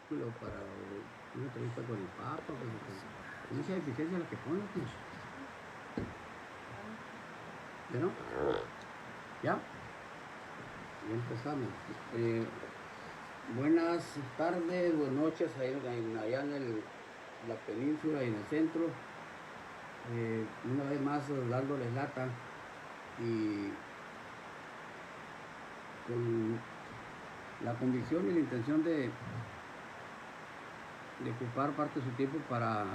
para una entrevista con el Papa, pues, mucha eficiencia la que pone, pues. ¿Ya no? ¿Ya? Ya empezamos. Buenas tardes, buenas noches, allá en la península y en el centro. Una vez más dándoles lata y con la convicción y la intención de ocupar parte de su tiempo para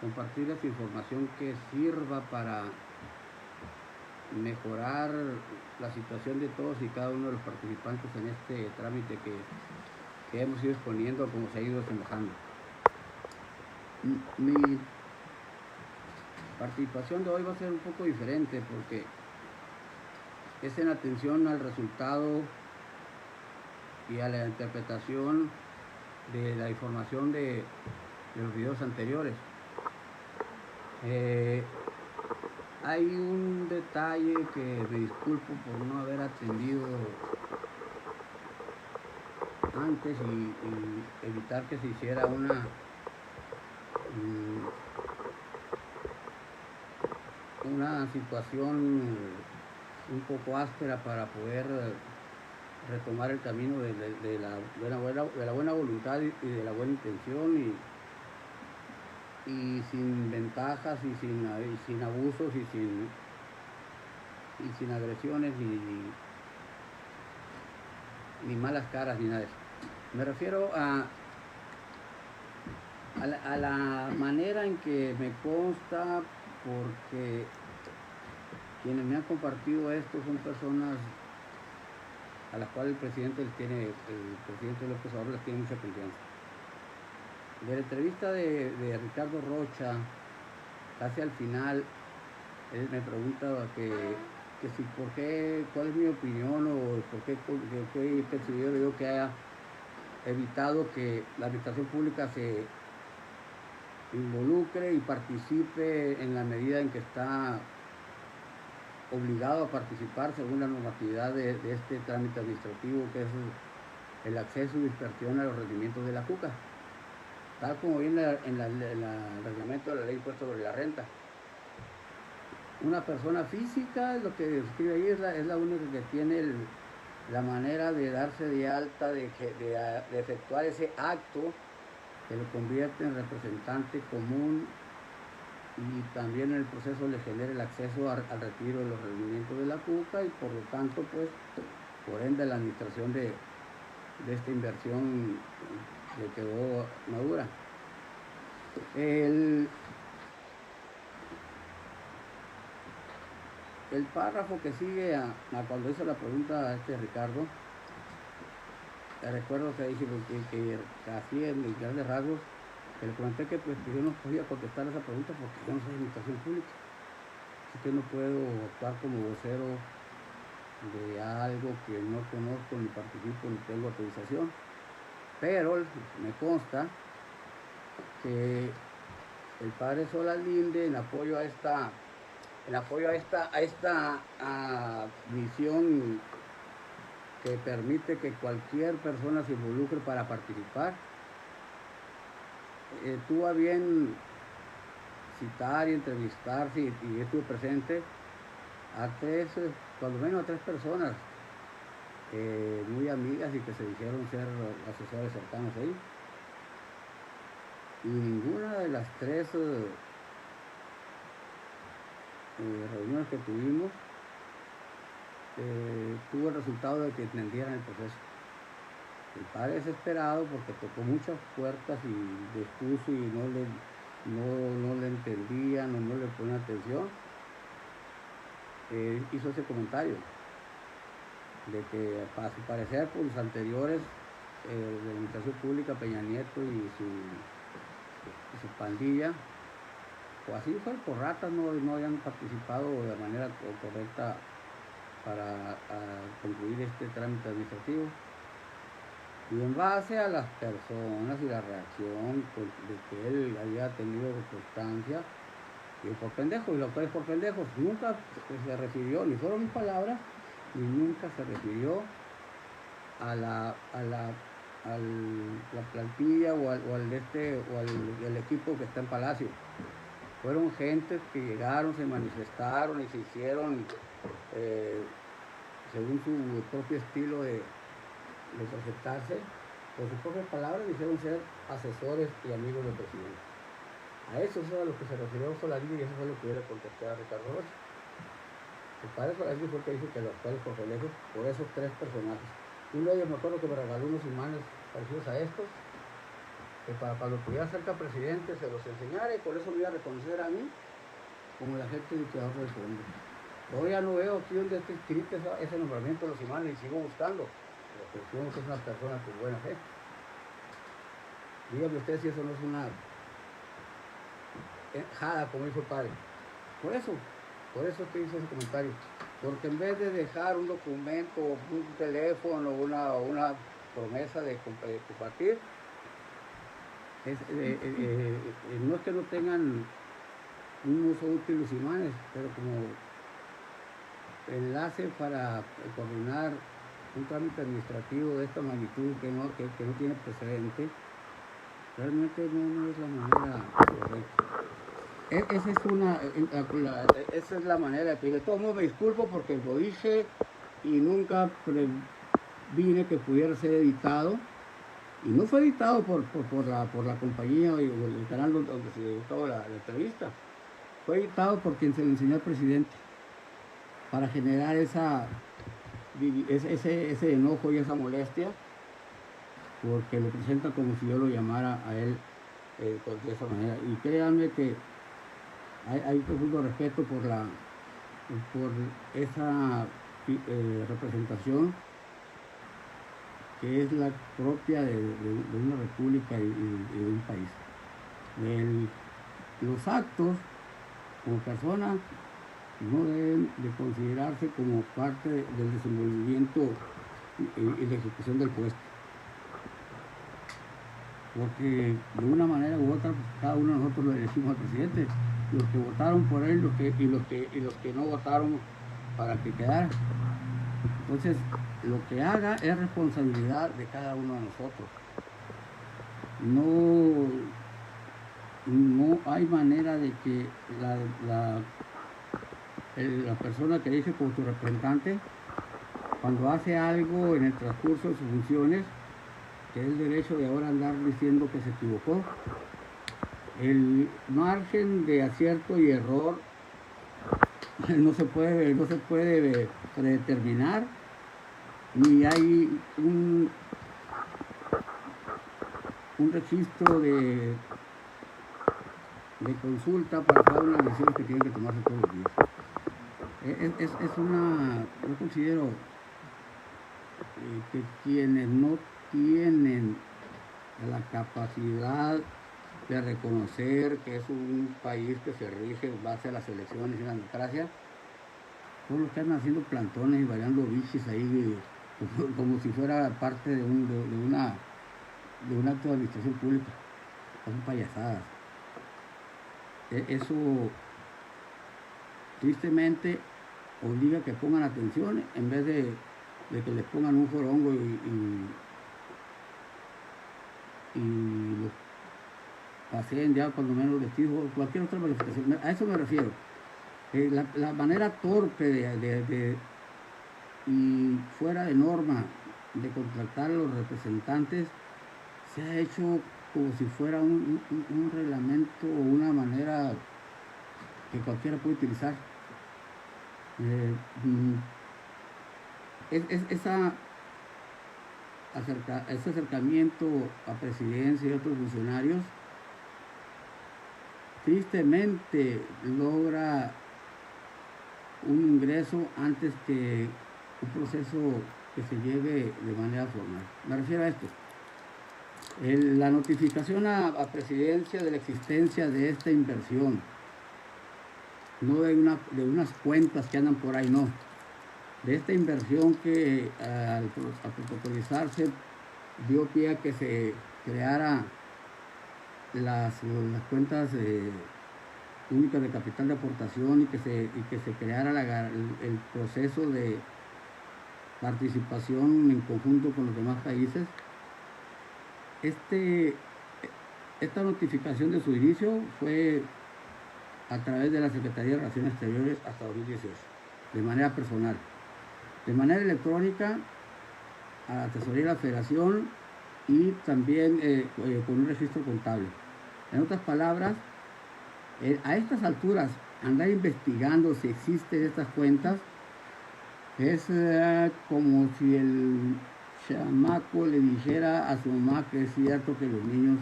compartir esta información que sirva para mejorar la situación de todos y cada uno de los participantes en este trámite que hemos ido exponiendo, como se ha ido desembarcando. Mi participación de hoy va a ser un poco diferente porque es en atención al resultado y a la interpretación de la información de los videos anteriores. Hay un detalle que me disculpo por no haber atendido antes y evitar que se hiciera una situación un poco áspera para poder retomar el camino de la buena voluntad y de la buena intención y sin ventajas y sin abusos y sin agresiones ni malas caras ni nada de eso. Me refiero a la manera en que me consta, porque quienes me han compartido esto son personas a las cuales el presidente López Obrador les tiene mucha confianza. De la entrevista de Ricardo Rocha, casi al final, él me pregunta cuál es mi opinión o por qué he percibido yo que haya evitado que la administración pública se involucre y participe en la medida en que está obligado a participar según la normatividad de este trámite administrativo, que es el acceso y dispersión a los rendimientos de la CUCA, tal como viene en el reglamento de la ley impuesto sobre la renta. Una persona física, lo que escribe ahí, es la única que tiene la manera de darse de alta, de efectuar ese acto que lo convierte en representante común y también en el proceso le genera el acceso al retiro de los rendimientos de la CUCA y por lo tanto, pues, por ende, la administración de esta inversión le quedó madura. El párrafo que sigue a cuando hizo la pregunta a Ricardo, recuerdo que dije que así en grandes rasgos, que le comenté que pues, yo no podía contestar esa pregunta porque yo no soy administración pública, así que no puedo actuar como vocero de algo que no conozco, ni participo, ni tengo autorización, pero me consta que el padre Sola Linde, en apoyo a esta misión que permite que cualquier persona se involucre para participar, tuvo a bien citar y entrevistar, y estuve presente a cuando menos a tres personas muy amigas y que se dijeron ser asesores cercanos ahí, y ninguna de las tres reuniones que tuvimos tuvo el resultado de que entendieran el proceso. El padre desesperado porque tocó muchas puertas y dispuso y no le entendían o no le ponían atención, hizo ese comentario de que a su parecer por los anteriores de la administración pública, Peña Nieto y su pandilla, o así fue, por ratas, no habían participado de manera correcta para concluir este trámite administrativo. Y en base a las personas y la reacción de que él había tenido constancia, y por pendejos, y los tres por pendejos, nunca se refirió, ni fueron mis palabras, ni nunca se refirió a la la plantilla el equipo que está en Palacio. Fueron gentes que llegaron, se manifestaron y se hicieron, según su propio estilo de presentarse, por sus propias palabras, dijeron ser asesores y amigos del presidente. A eso es a lo que se refirió Solarini y eso fue lo que yo le contesté a Ricardo Rocha. El padre Solarini fue el que dijo que los actuales por colegios, por esos tres personajes. Uno de ellos me acuerdo que me regaló unos imanes parecidos a estos, que para cuando pudiera ser presidente se los enseñara y por eso me iba a reconocer a mí como el agente liquidador del fondo. Yo ya no veo aquí donde está escrito ese nombramiento de los imanes y sigo buscando. Lo que supongo que es una persona con buena fe. Dígame usted si eso no es una jada, como dijo el padre. Por eso te hice ese comentario. Porque en vez de dejar un documento, un teléfono, una promesa de compartir, no es que no tengan un uso útil los imanes, pero como enlace para coordinar un trámite administrativo de esta magnitud que no tiene precedente, realmente no es la manera correcta. Esa es la manera de pedir. De todos modos me disculpo porque lo dije y nunca previne que pudiera ser editado. Y no fue editado por la compañía o el canal donde se editó la entrevista. Fue editado por quien se le enseñó al presidente para generar ese enojo y esa molestia, porque lo presenta como si yo lo llamara a él de esa manera. Y créanme que hay profundo respeto por esa representación que es la propia de una república y de un país. Los actos como persona no deben de considerarse como parte del desenvolvimiento y la ejecución del puesto. Porque de una manera u otra, pues, cada uno de nosotros lo elegimos al presidente. Los que votaron por él y los que no votaron para que quedara. Entonces, lo que haga es responsabilidad de cada uno de nosotros. No hay manera de que la persona que dice como su representante, cuando hace algo en el transcurso de sus funciones, que es el derecho de ahora andar diciendo que se equivocó, el margen de acierto y error no se puede predeterminar, ni hay un registro de consulta para cada una de las decisiones que tienen que tomarse todos los días. Yo considero que quienes no tienen la capacidad de reconocer que es un país que se rige en base a las elecciones y la democracia, son los que andan haciendo plantones y bailando bichis ahí como si fuera parte de un acto de administración pública. Son payasadas. Eso tristemente obliga a que pongan atención en vez de que les pongan un jorongo y lo paseen ya cuando menos vestidos o cualquier otra manifestación. A eso me refiero. La manera torpe y fuera de norma de contratar a los representantes se ha hecho como si fuera un reglamento o una manera que cualquiera puede utilizar. Ese acercamiento a presidencia y otros funcionarios tristemente logra un ingreso antes que un proceso que se lleve de manera formal. Me refiero a esto. La notificación a presidencia de la existencia de esta inversión, no de unas cuentas que andan por ahí, no. De esta inversión que al protocolizarse dio pie a que se creara las cuentas únicas de capital de aportación y que se creara el proceso de participación en conjunto con los demás países. Este, esta notificación de su inicio fue a través de la Secretaría de Relaciones Exteriores hasta 2018, de manera personal. De manera electrónica, a la Tesorería de la Federación y también con un registro contable. En otras palabras, a estas alturas, andar investigando si existen estas cuentas es como si el chamaco le dijera a su mamá que es cierto que los niños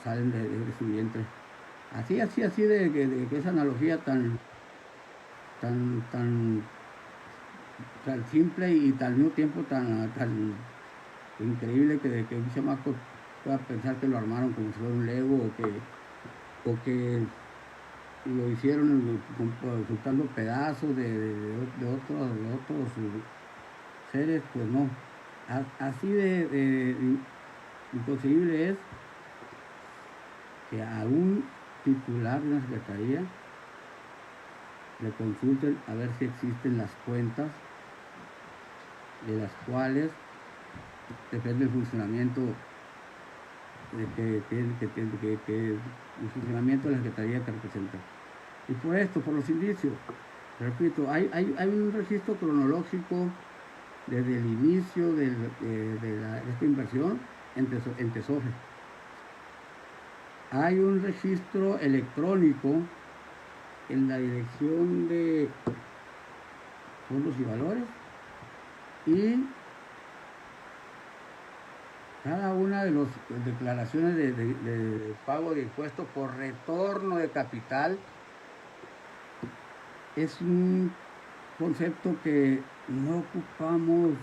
salen de su vientre. Así de esa analogía tan simple y al mismo tiempo tan increíble que un chamaco pueda pensar que lo armaron como si fuera un Lego o que lo hicieron juntando pedazos de otros seres, pues no. Así de imposible es que a un titular de una secretaría le consulten a ver si existen las cuentas de las cuales depende el funcionamiento el funcionamiento de la secretaría que representa. Y por esto, por los indicios, repito, hay un registro cronológico desde el inicio de esta inversión en Tesofe. Hay un registro electrónico en la Dirección de Fondos y Valores, y cada una de las declaraciones de pago de impuestos por retorno de capital es un concepto que no ocupamos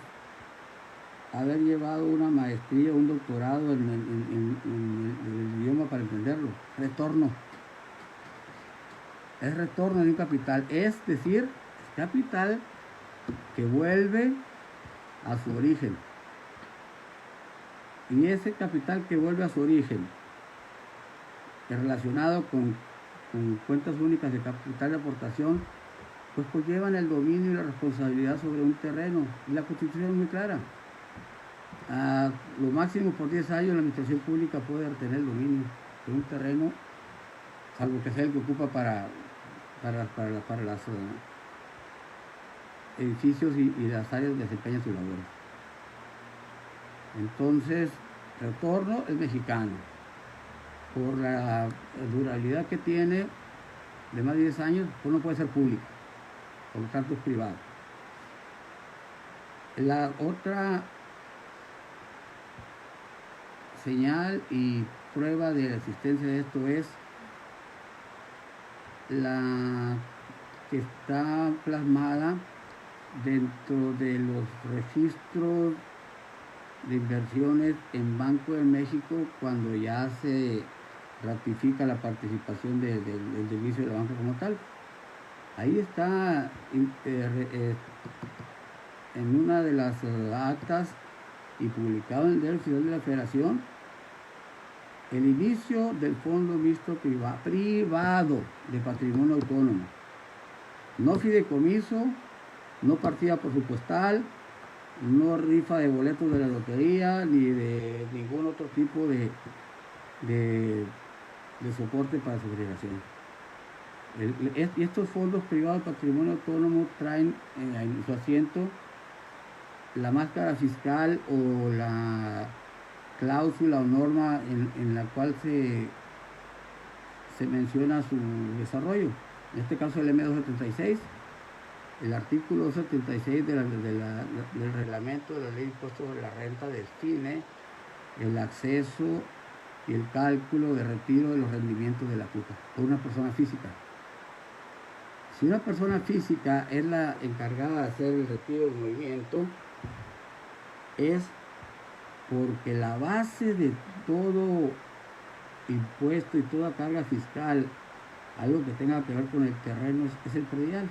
haber llevado una maestría, un doctorado en el idioma para entenderlo. Retorno. Es retorno de un capital, es decir, es capital que vuelve a su origen. Y ese capital que vuelve a su origen, relacionado con cuentas únicas de capital de aportación, pues llevan el dominio y la responsabilidad sobre un terreno. Y la Constitución es muy clara. Lo máximo por 10 años la administración pública puede retener el dominio de un terreno, salvo que sea el que ocupa para los edificios y las áreas donde desempeñan sus labores. Entonces, retorno es mexicano. Por la durabilidad que tiene de más de 10 años, pues no puede ser público, por lo tanto es privado. La otra señal y prueba de la existencia de esto es la que está plasmada dentro de los registros de inversiones en Banco de México cuando ya se ratifica la participación del servicio de la banca como tal. Ahí está en una de las actas y publicado en el Diario Oficial de la Federación el inicio del Fondo Mixto Privado de Patrimonio Autónomo. No fideicomiso, no partida presupuestal, no rifa de boletos de la lotería, ni de ningún otro tipo de soporte para su generación. Estos fondos privados de patrimonio autónomo traen en su asiento la máscara fiscal o la cláusula o norma en la cual se menciona su desarrollo. En este caso el M276, el artículo 276 del reglamento de la ley de impuestos sobre la renta define el acceso y el cálculo de retiro de los rendimientos de la CUCA por una persona física. Si una persona física es la encargada de hacer el retiro del movimiento, es porque la base de todo impuesto y toda carga fiscal, algo que tenga que ver con el terreno, es el predial.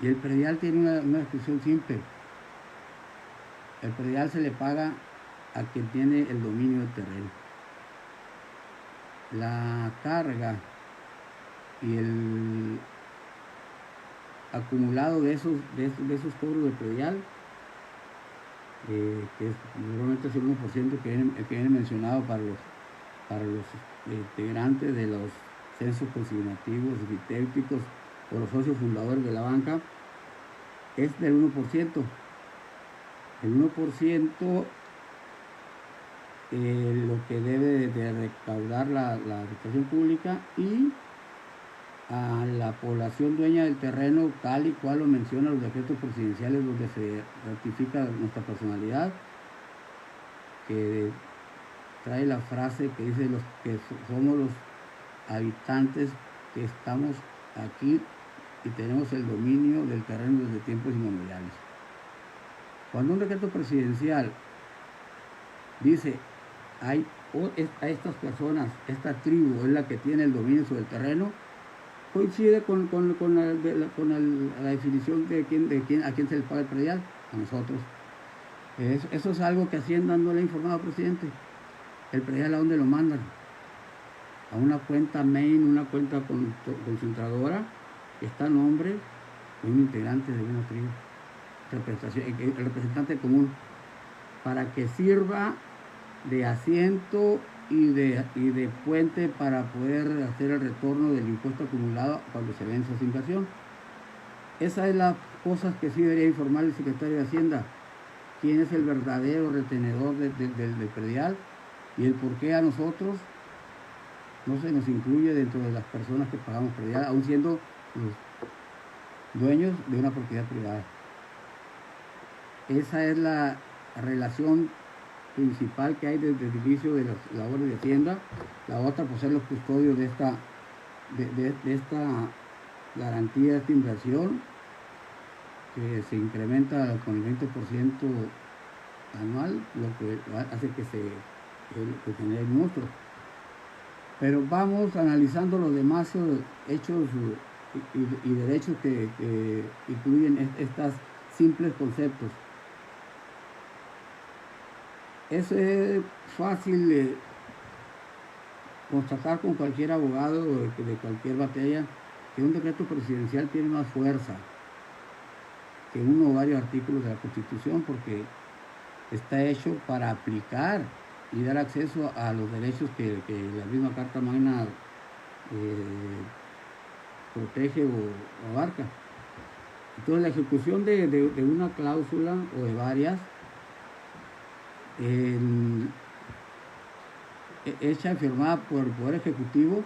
Y el predial tiene una descripción simple. El predial se le paga a quien tiene el dominio del terreno. La carga y el acumulado de esos cobros de predial que es normalmente es el 1% que viene mencionado para los integrantes de los censos consignativos, epitépticos o los socios fundadores de la banca, es del 1%. El 1% lo que debe de recaudar la administración pública, y a la población dueña del terreno, tal y cual lo mencionan los decretos presidenciales donde se ratifica nuestra personalidad, que trae la frase que dice que somos los habitantes que estamos aquí y tenemos el dominio del terreno desde tiempos inmemoriales. Cuando un decreto presidencial dice a estas personas, esta tribu es la que tiene el dominio sobre el terreno, coincide con la definición de a quién se le paga el predial, a nosotros. Eso es algo que Hacienda no le ha informado al presidente. El predial, ¿a dónde lo mandan? A una cuenta main, una cuenta concentradora que está a nombre de un integrante de una tribu, el representante común, para que sirva de asiento y de puente para poder hacer el retorno del impuesto acumulado cuando se vence esa inversión. Esa es la cosa que sí debería informar el secretario de Hacienda: quién es el verdadero retenedor del predial y el por qué a nosotros no se nos incluye dentro de las personas que pagamos predial, aún siendo los dueños de una propiedad privada. Esa es la relación principal que hay desde el inicio de las labores de Hacienda. La otra, pues, ser los custodios de esta garantía, de esta inversión, que se incrementa con el 20% anual, lo que hace que se genere el monstruo. Pero vamos analizando los demás hechos y derechos que incluyen estos simples conceptos. Es fácil constatar con cualquier abogado de cualquier batalla que un decreto presidencial tiene más fuerza que uno o varios artículos de la Constitución, porque está hecho para aplicar y dar acceso a los derechos que la misma Carta Magna protege o abarca. Entonces, la ejecución de una cláusula o de varias, hecha y firmada por el Poder Ejecutivo,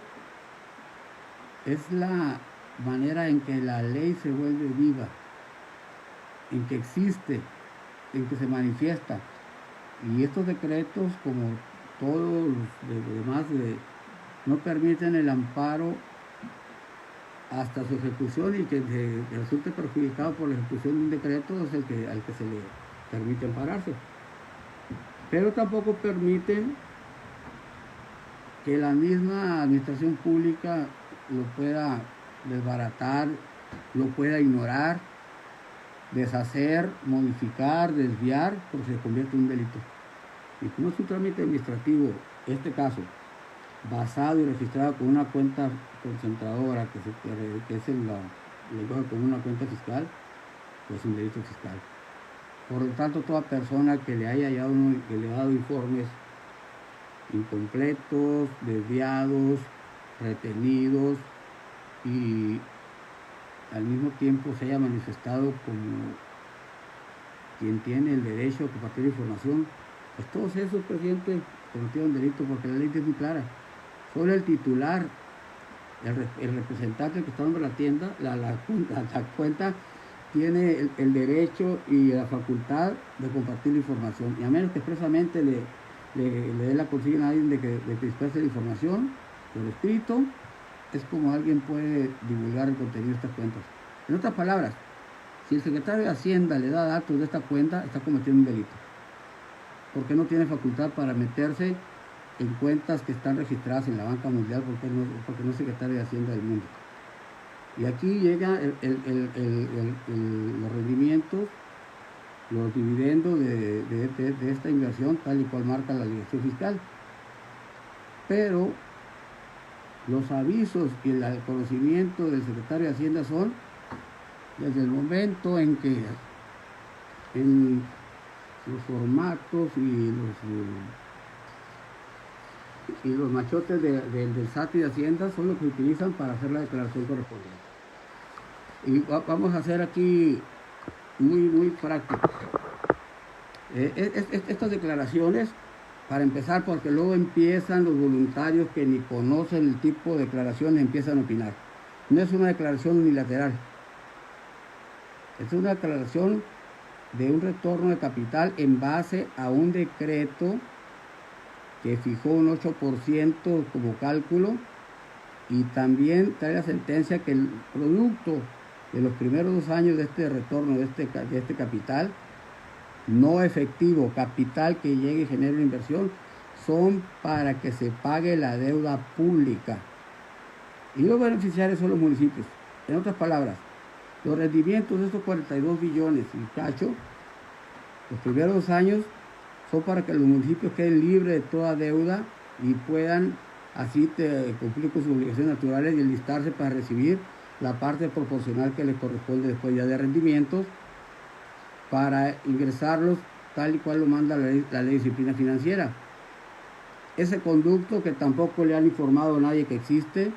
es la manera en que la ley se vuelve viva, en que existe, en que se manifiesta. Y estos decretos, como todos los demás, no permiten el amparo hasta su ejecución, y que resulte perjudicado por la ejecución de un decreto es al que se le permite ampararse. Pero tampoco permiten que la misma administración pública lo pueda desbaratar, lo pueda ignorar, deshacer, modificar, desviar, porque se convierte en un delito. Y como es un trámite administrativo, este caso, basado y registrado con una cuenta concentradora, que es el lenguaje como una cuenta fiscal, pues es un delito fiscal. Por lo tanto, toda persona que le haya dado informes incompletos, desviados, retenidos, y al mismo tiempo se haya manifestado como quien tiene el derecho a compartir información, pues todos esos, presidente, cometieron delito, porque la ley es muy clara. Solo el titular, el representante que está dando la tienda, la cuenta, tiene el derecho y la facultad de compartir la información, y a menos que expresamente le dé la consigna a alguien de que disperse la información por escrito, es como alguien puede divulgar el contenido de estas cuentas. En otras palabras, si el secretario de Hacienda le da datos de esta cuenta, está cometiendo un delito, porque no tiene facultad para meterse en cuentas que están registradas en la banca mundial, porque no es secretario de Hacienda del mundo. Y aquí llega los rendimientos, los dividendos de esta inversión, tal y cual marca la legislación fiscal. Pero los avisos y el conocimiento del secretario de Hacienda son desde el momento en que los formatos y los machotes del SAT y de Hacienda son los que utilizan para hacer la declaración correspondiente. Y vamos a hacer aquí muy prácticos. Estas declaraciones, para empezar, porque luego empiezan los voluntarios que ni conocen el tipo de declaraciones, empiezan a opinar. No es una declaración unilateral, es una declaración de un retorno de capital en base a un decreto que fijó un 8% como cálculo, y también trae la sentencia que el producto de los primeros 2 años de este retorno de este capital no efectivo, capital que llegue y genere una inversión, son para que se pague la deuda pública. Y los beneficiarios son los municipios. En otras palabras, los rendimientos de estos 42 billones y cacho, los primeros 2 años, son para que los municipios queden libres de toda deuda y puedan así cumplir con sus obligaciones naturales y enlistarse para recibir la parte proporcional que les corresponde después ya de rendimientos, para ingresarlos tal y cual lo manda la ley de disciplina financiera. Ese conducto que tampoco le han informado a nadie que existe,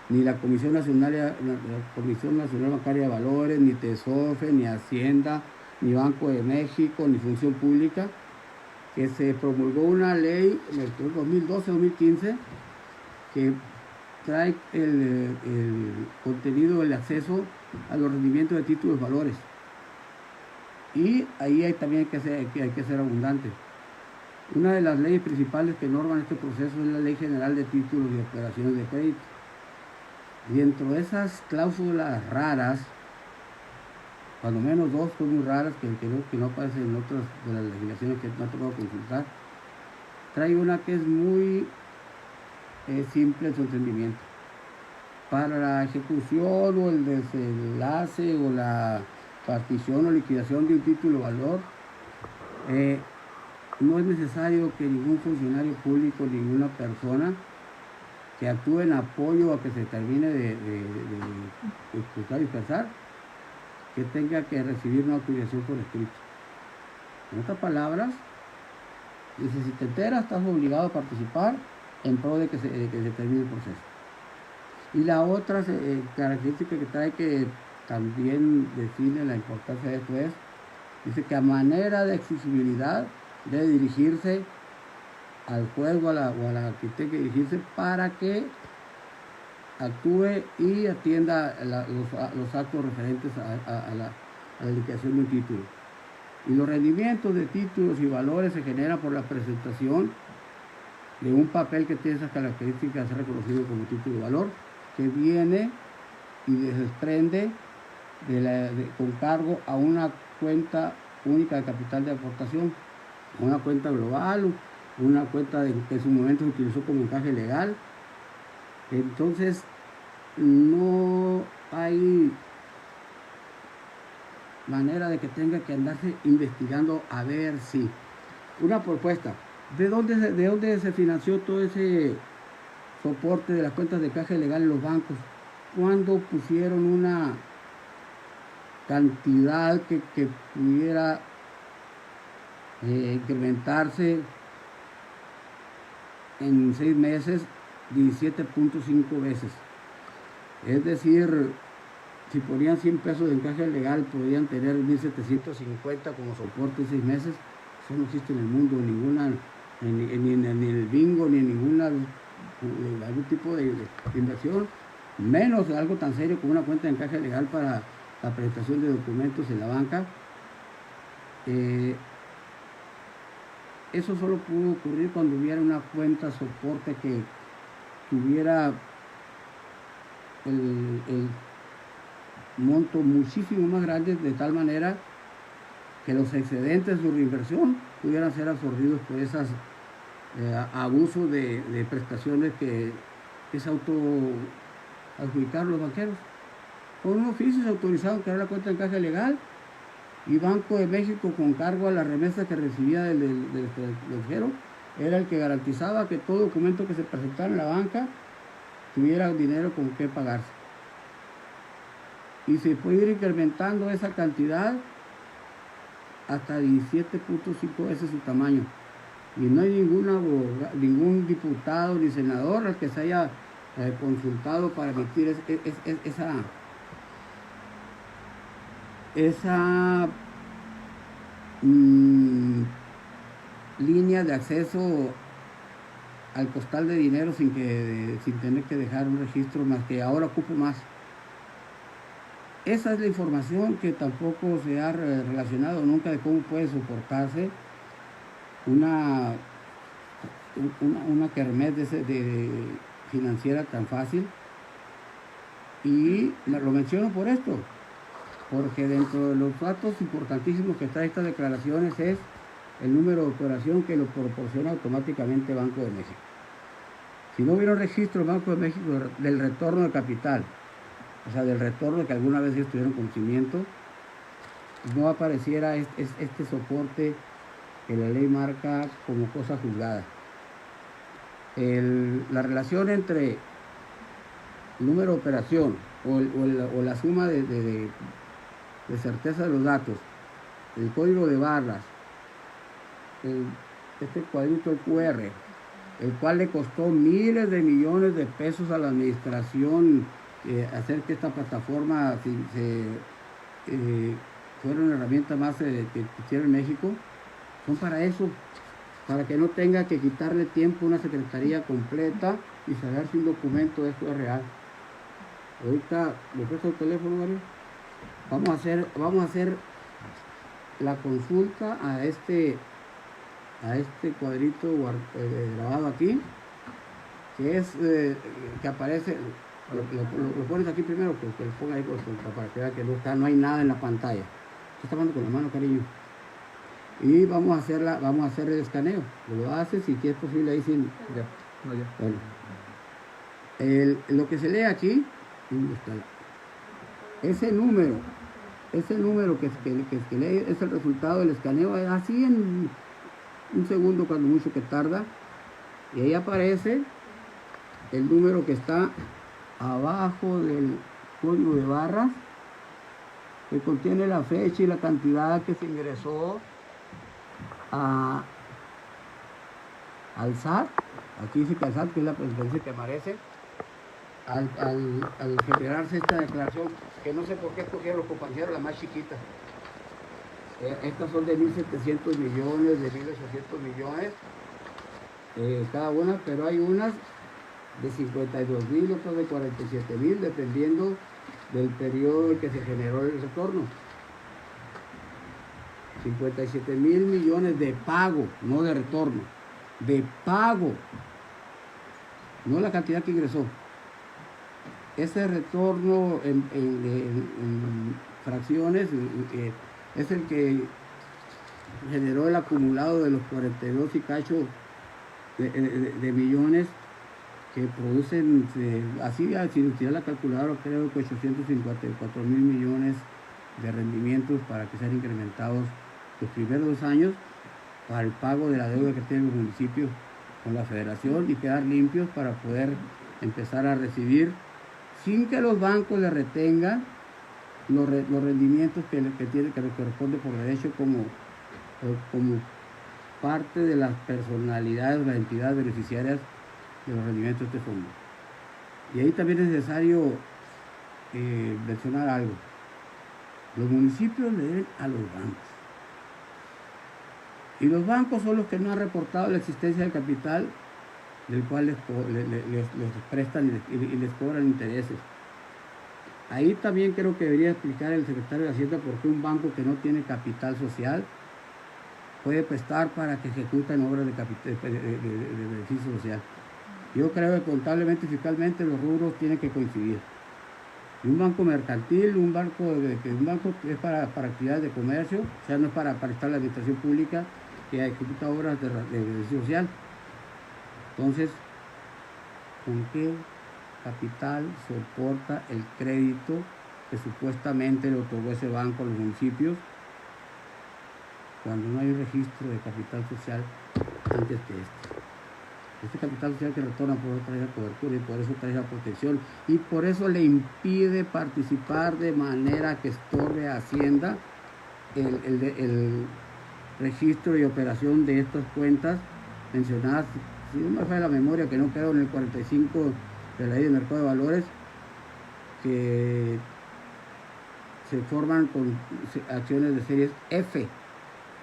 ni la Comisión Nacional Bancaria de Valores, ni TESOFE, ni Hacienda, ni Banco de México, ni Función Pública, que se promulgó una ley en el 2012-2015 que trae el contenido del acceso a los rendimientos de títulos de valores. Y ahí también hay que ser abundante. Una de las leyes principales que norman este proceso es la Ley General de Títulos y Operaciones de Crédito. Y dentro de esas cláusulas raras, cuando menos 2 son muy raras, que no aparecen en otras de las legislaciones que me ha tocado consultar, trae una que es muy simple en su entendimiento. Para la ejecución o el desenlace o la partición o liquidación de un título de valor, no es necesario que ningún funcionario público, ninguna persona que actúe en apoyo a que se termine de ejecutar y dispersar, que tenga que recibir una autorización por escrito. En otras palabras, dice, si te enteras, estás obligado a participar en pro de que se termine el proceso. Y la otra característica que trae, que también define la importancia de esto, es, dice que a manera de exigibilidad debe dirigirse al juez o a la que tenga que dirigirse para que actúe y atienda los actos referentes a la liquidación de un título. Y los rendimientos de títulos y valores se generan por la presentación de un papel que tiene esas características de ser reconocido como título de valor, que viene y desprende con cargo a una cuenta única de capital de aportación, una cuenta global, una cuenta que en su momento se utilizó como encaje legal. Entonces no hay manera de que tenga que andarse investigando a ver si una propuesta. ¿De dónde se financió todo ese soporte de las cuentas de encaje legal en los bancos? Cuando pusieron una cantidad que pudiera incrementarse en 6 meses 17.5 veces. Es decir, si ponían 100 pesos de encaje legal, podían tener 1.750 como soporte en 6 meses. Eso no existe en el mundo, ni en el bingo, ni en algún tipo de inversión, menos algo tan serio como una cuenta de encaje legal para la presentación de documentos en la banca. Eso solo pudo ocurrir cuando hubiera una cuenta soporte que tuviera el monto muchísimo más grande, de tal manera que los excedentes de su reinversión pudieran ser absorbidos por esos abusos de prestaciones que se autoadjudicaron los banqueros. Con un oficio se autorizaron crear la cuenta de encaje legal, y Banco de México, con cargo a la remesa que recibía del extranjero, era el que garantizaba que todo documento que se presentara en la banca tuviera dinero con qué pagarse. Y se puede ir incrementando esa cantidad hasta 17.5 veces su tamaño. Y no hay ningún diputado ni senador al que se haya consultado para emitir esa línea de acceso al costal de dinero sin tener que dejar un registro, más que ahora ocupo más. Esa es la información que tampoco se ha relacionado nunca de cómo puede soportarse una kermés de financiera tan fácil. Y lo menciono por esto, porque dentro de los datos importantísimos que trae estas declaraciones es el número de operación que lo proporciona automáticamente Banco de México. Si no hubiera un registro del Banco de México del retorno de capital, o sea, del retorno que alguna vez ellos tuvieron conocimiento, no apareciera este soporte que la ley marca como cosa juzgada. La relación entre el número de operación o la suma de certeza de los datos, el código de barras, este cuadrito del QR, el cual le costó miles de millones de pesos a la administración hacer que esta plataforma fuera una herramienta más que hiciera en México, son para eso, para que no tenga que quitarle tiempo a una secretaría completa y saber si un documento de esto es real. Ahorita le presto el teléfono, Mario. Vamos a hacer la consulta a este cuadrito grabado aquí, que es que aparece. Lo pones aquí primero, que lo ponga ahí para que vea que no hay nada en la pantalla. Está hablando con la mano, cariño. Y vamos a hacer el escaneo. Lo haces si es posible ahí sin. Ya. Bueno. Lo que se lee aquí, ese número que lee es el resultado del escaneo, así en un segundo cuando mucho que tarda, y ahí aparece el número que está abajo del código de barras, que contiene la fecha y la cantidad que se ingresó al SAT. Aquí dice que al SAT, que es la presidencia que aparece al generarse esta declaración, que no sé por qué escogieron los compañeros la más chiquita. Estas son de 1.700 millones, de 1.800 millones cada una, pero hay unas de 52.000, otras de 47.000, dependiendo del periodo en que se generó el retorno. 57.000 millones de pago, no de retorno, de pago, no la cantidad que ingresó. Ese retorno en fracciones es el que generó el acumulado de los 42 y cacho de millones que producen, así sin utilizar la calculadora, creo que 854.000 millones de rendimientos para que sean incrementados los primeros 2 años para el pago de la deuda que tienen los municipios con la federación y quedar limpios para poder empezar a recibir sin que los bancos le retengan los rendimientos que les corresponde por derecho como parte de las personalidades, las entidades beneficiarias de los rendimientos de este fondo. Y ahí también es necesario mencionar algo. Los municipios le deben a los bancos. Y los bancos son los que no han reportado la existencia del capital del cual les prestan y les cobran intereses. Ahí también creo que debería explicar el secretario de Hacienda por qué un banco que no tiene capital social puede prestar para que ejecuten obras de beneficio social. Yo creo que contablemente y fiscalmente los rubros tienen que coincidir. Y un banco mercantil, un banco es para actividades de comercio, o sea, no es para prestar la administración pública que ejecuta obras de beneficio social. Entonces, ¿con qué capital soporta el crédito que supuestamente le otorgó ese banco a los municipios cuando no hay un registro de capital social antes que este? Este capital social que retorna por eso trae la cobertura y por eso trae la protección y por eso le impide participar de manera que estorbe a Hacienda el registro y operación de estas cuentas mencionadas, si no me falla la memoria, que no quedó en el 45 de la Ley de Mercado de Valores, que se forman con acciones de series F.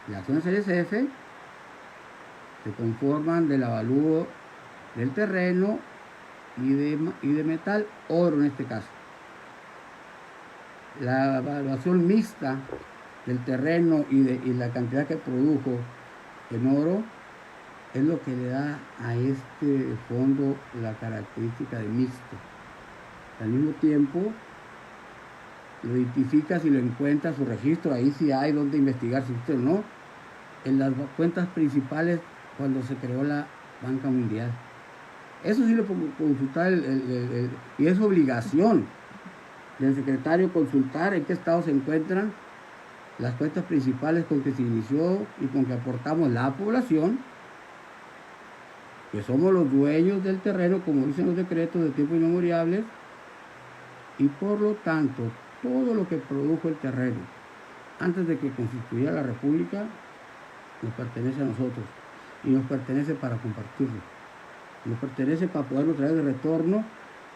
Las acciones de series F se conforman del avalúo del terreno y de metal, oro en este caso. La evaluación mixta del terreno y la cantidad que produjo en oro es lo que le da a este fondo la característica de mixto. Al mismo tiempo, lo identifica si lo encuentra su registro, ahí sí hay donde investigar si usted o no, en las cuentas principales cuando se creó la Banca Mundial. Eso sí lo puedo consultar y es obligación del secretario consultar en qué estado se encuentran las cuentas principales con que se inició y con que aportamos la población, que somos los dueños del terreno, como dicen los decretos de tiempos inmemoriales, y por lo tanto todo lo que produjo el terreno antes de que constituyera la República nos pertenece a nosotros y nos pertenece para compartirlo, nos pertenece para poderlo traer de retorno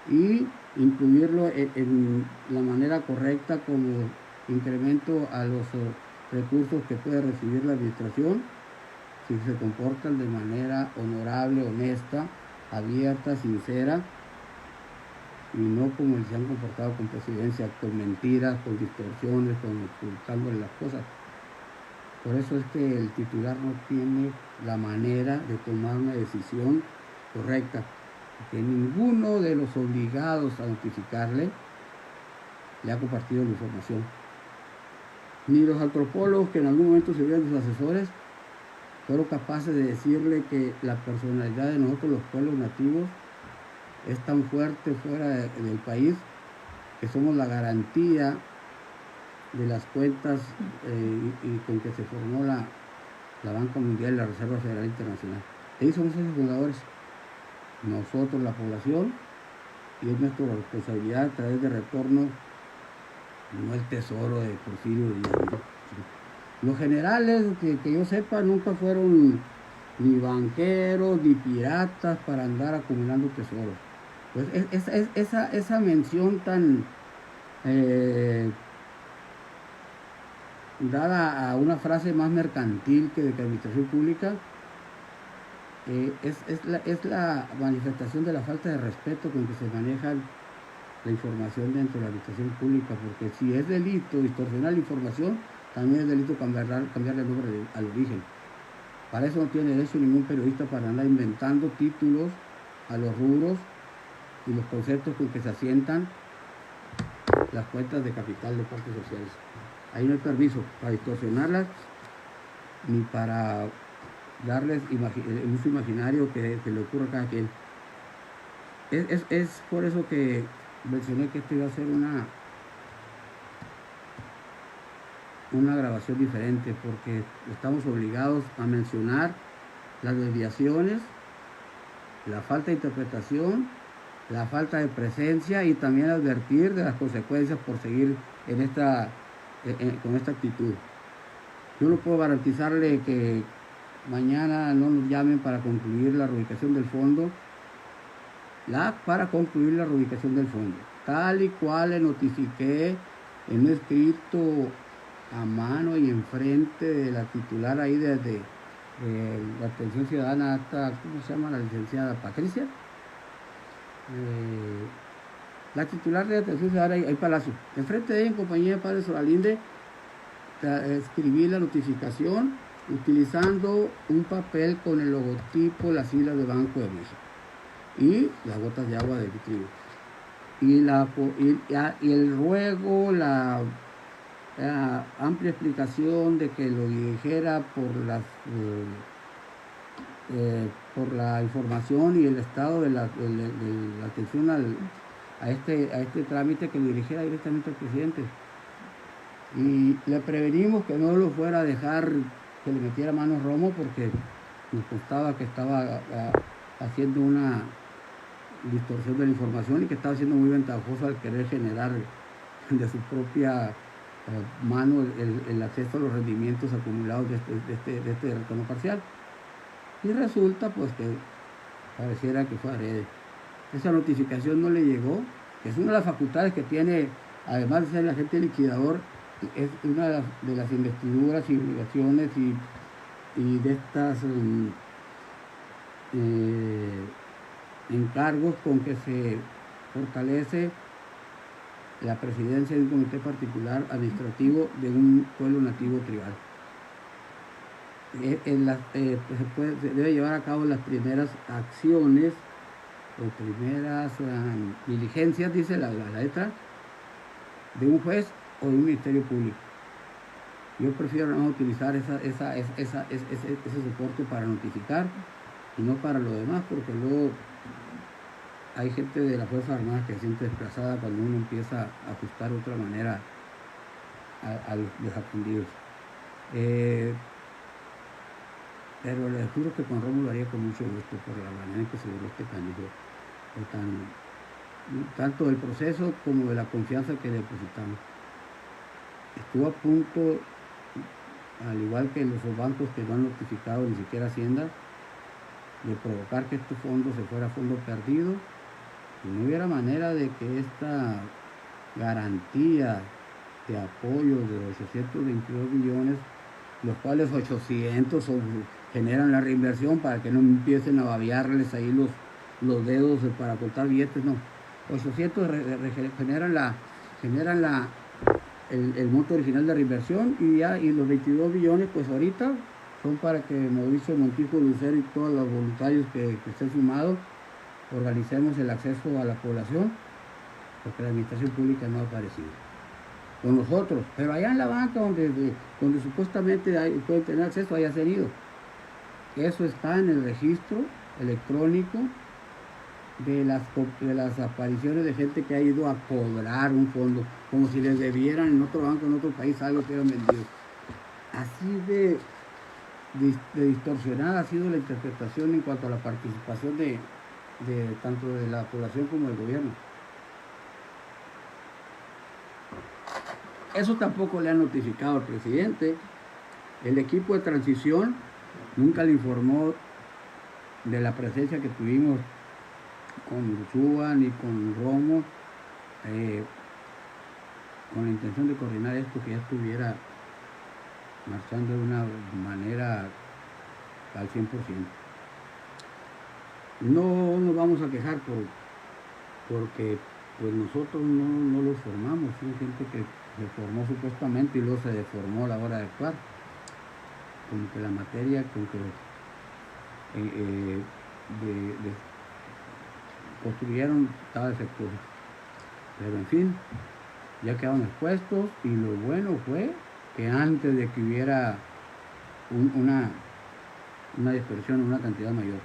y incluirlo en la manera correcta como incremento a los recursos que puede recibir la administración si se comportan de manera honorable, honesta, abierta, sincera, y no como se han comportado con presidencia, con mentiras, con distorsiones, con ocultándole las cosas. Por eso es que el titular no tiene la manera de tomar una decisión correcta, porque ninguno de los obligados a notificarle le ha compartido la información. Ni los antropólogos que en algún momento se vieron sus asesores fueron capaces de decirle que la personalidad de nosotros, los pueblos nativos, es tan fuerte fuera del país que somos la garantía de las cuentas y con que se formó la Banca Mundial y la Reserva Federal Internacional. Ellos somos esos fundadores, nosotros la población, y es nuestra responsabilidad a través de retorno, no el tesoro de Porfirio Díaz, ¿no? Los generales, que yo sepa, nunca fueron ni banqueros ni piratas para andar acumulando tesoros. Pues esa mención tan dada a una frase más mercantil que de administración pública, es la manifestación de la falta de respeto con que se maneja la información dentro de la administración pública, porque si es delito distorsionar la información, también es delito cambiarle el nombre al origen. Para eso no tiene derecho ningún periodista para andar inventando títulos a los rubros y los conceptos con que se asientan las cuentas de capital de partes sociales. Ahí no hay permiso para distorsionarlas ni para darles el uso imaginario que le ocurre a cada quien. Es por eso que mencioné que esto iba a ser una grabación diferente, porque estamos obligados a mencionar las desviaciones, la falta de interpretación, la falta de presencia y también advertir de las consecuencias por seguir con esta actitud. Yo no puedo garantizarle que mañana no nos llamen para concluir la reubicación del fondo, tal y cual le notifiqué en un escrito a mano y enfrente de la titular ahí desde la atención ciudadana hasta, ¿cómo se llama la licenciada? Patricia, la titular de atención ciudadana ahí Palacio, enfrente de ella en compañía de Padre Solalinde, escribí la notificación utilizando un papel con el logotipo, las siglas de Banco de México y las gotas de agua de vitrina y el ruego, la amplia explicación de que lo dirigiera por la información y el estado de la atención a este trámite, que lo dirigiera directamente al presidente, y le prevenimos que no lo fuera a dejar que le metiera manos Romo, porque nos constaba que estaba haciendo una distorsión de la información y que estaba siendo muy ventajoso al querer generar de su propia mano el acceso a los rendimientos acumulados de este retorno parcial. Y resulta pues que pareciera que fue adrede. Esa notificación no le llegó, que es una de las facultades que tiene, además de ser el agente liquidador, es una de las investiduras y obligaciones y de estas encargos con que se fortalece la presidencia de un comité particular administrativo de un pueblo nativo tribal. Se debe llevar a cabo las primeras acciones o primeras diligencias, dice la letra, de un juez o de un ministerio público. Yo prefiero no utilizar ese soporte para notificar y no para lo demás, porque luego hay gente de las Fuerzas Armadas que se siente desplazada cuando uno empieza a ajustar de otra manera a los desatendidos. Pero les juro que con Rómulo lo haría con mucho gusto por la manera en que se dio este canijo, tanto del proceso como de la confianza que depositamos. Estuvo a punto, al igual que los bancos que no han notificado ni siquiera Hacienda, de provocar que este fondo se fuera a fondo perdido y no hubiera manera de que esta garantía de apoyo de 822 millones, los cuales 800 generan la reinversión para que no empiecen a babearles ahí los dedos para contar billetes, no. 800 generan el monto original de reinversión y los 22 millones pues ahorita son para que Mauricio Montijo Lucero y todos los voluntarios que estén sumados organicemos el acceso a la población, porque la administración pública no ha aparecido con nosotros, pero allá en la banca donde supuestamente pueden tener acceso, haya ido. Eso está en el registro electrónico de las apariciones de gente que ha ido a cobrar un fondo, como si les debieran en otro banco, en otro país, algo que hubieran vendido. Así de distorsionada ha sido la interpretación en cuanto a la participación de tanto de la población como del gobierno. Eso tampoco le ha notificado al presidente. El equipo de transición nunca le informó de la presencia que tuvimos con Ursúa ni con Romo, con la intención de coordinar esto, que ya estuviera marchando de una manera al 100%. No nos vamos a quejar porque pues nosotros no los formamos, son gente que se formó supuestamente y luego se deformó a la hora de actuar, como que la materia construyeron estaba defectuosa, pero en fin, ya quedaron expuestos y lo bueno fue que antes de que hubiera una dispersión, una cantidad mayor,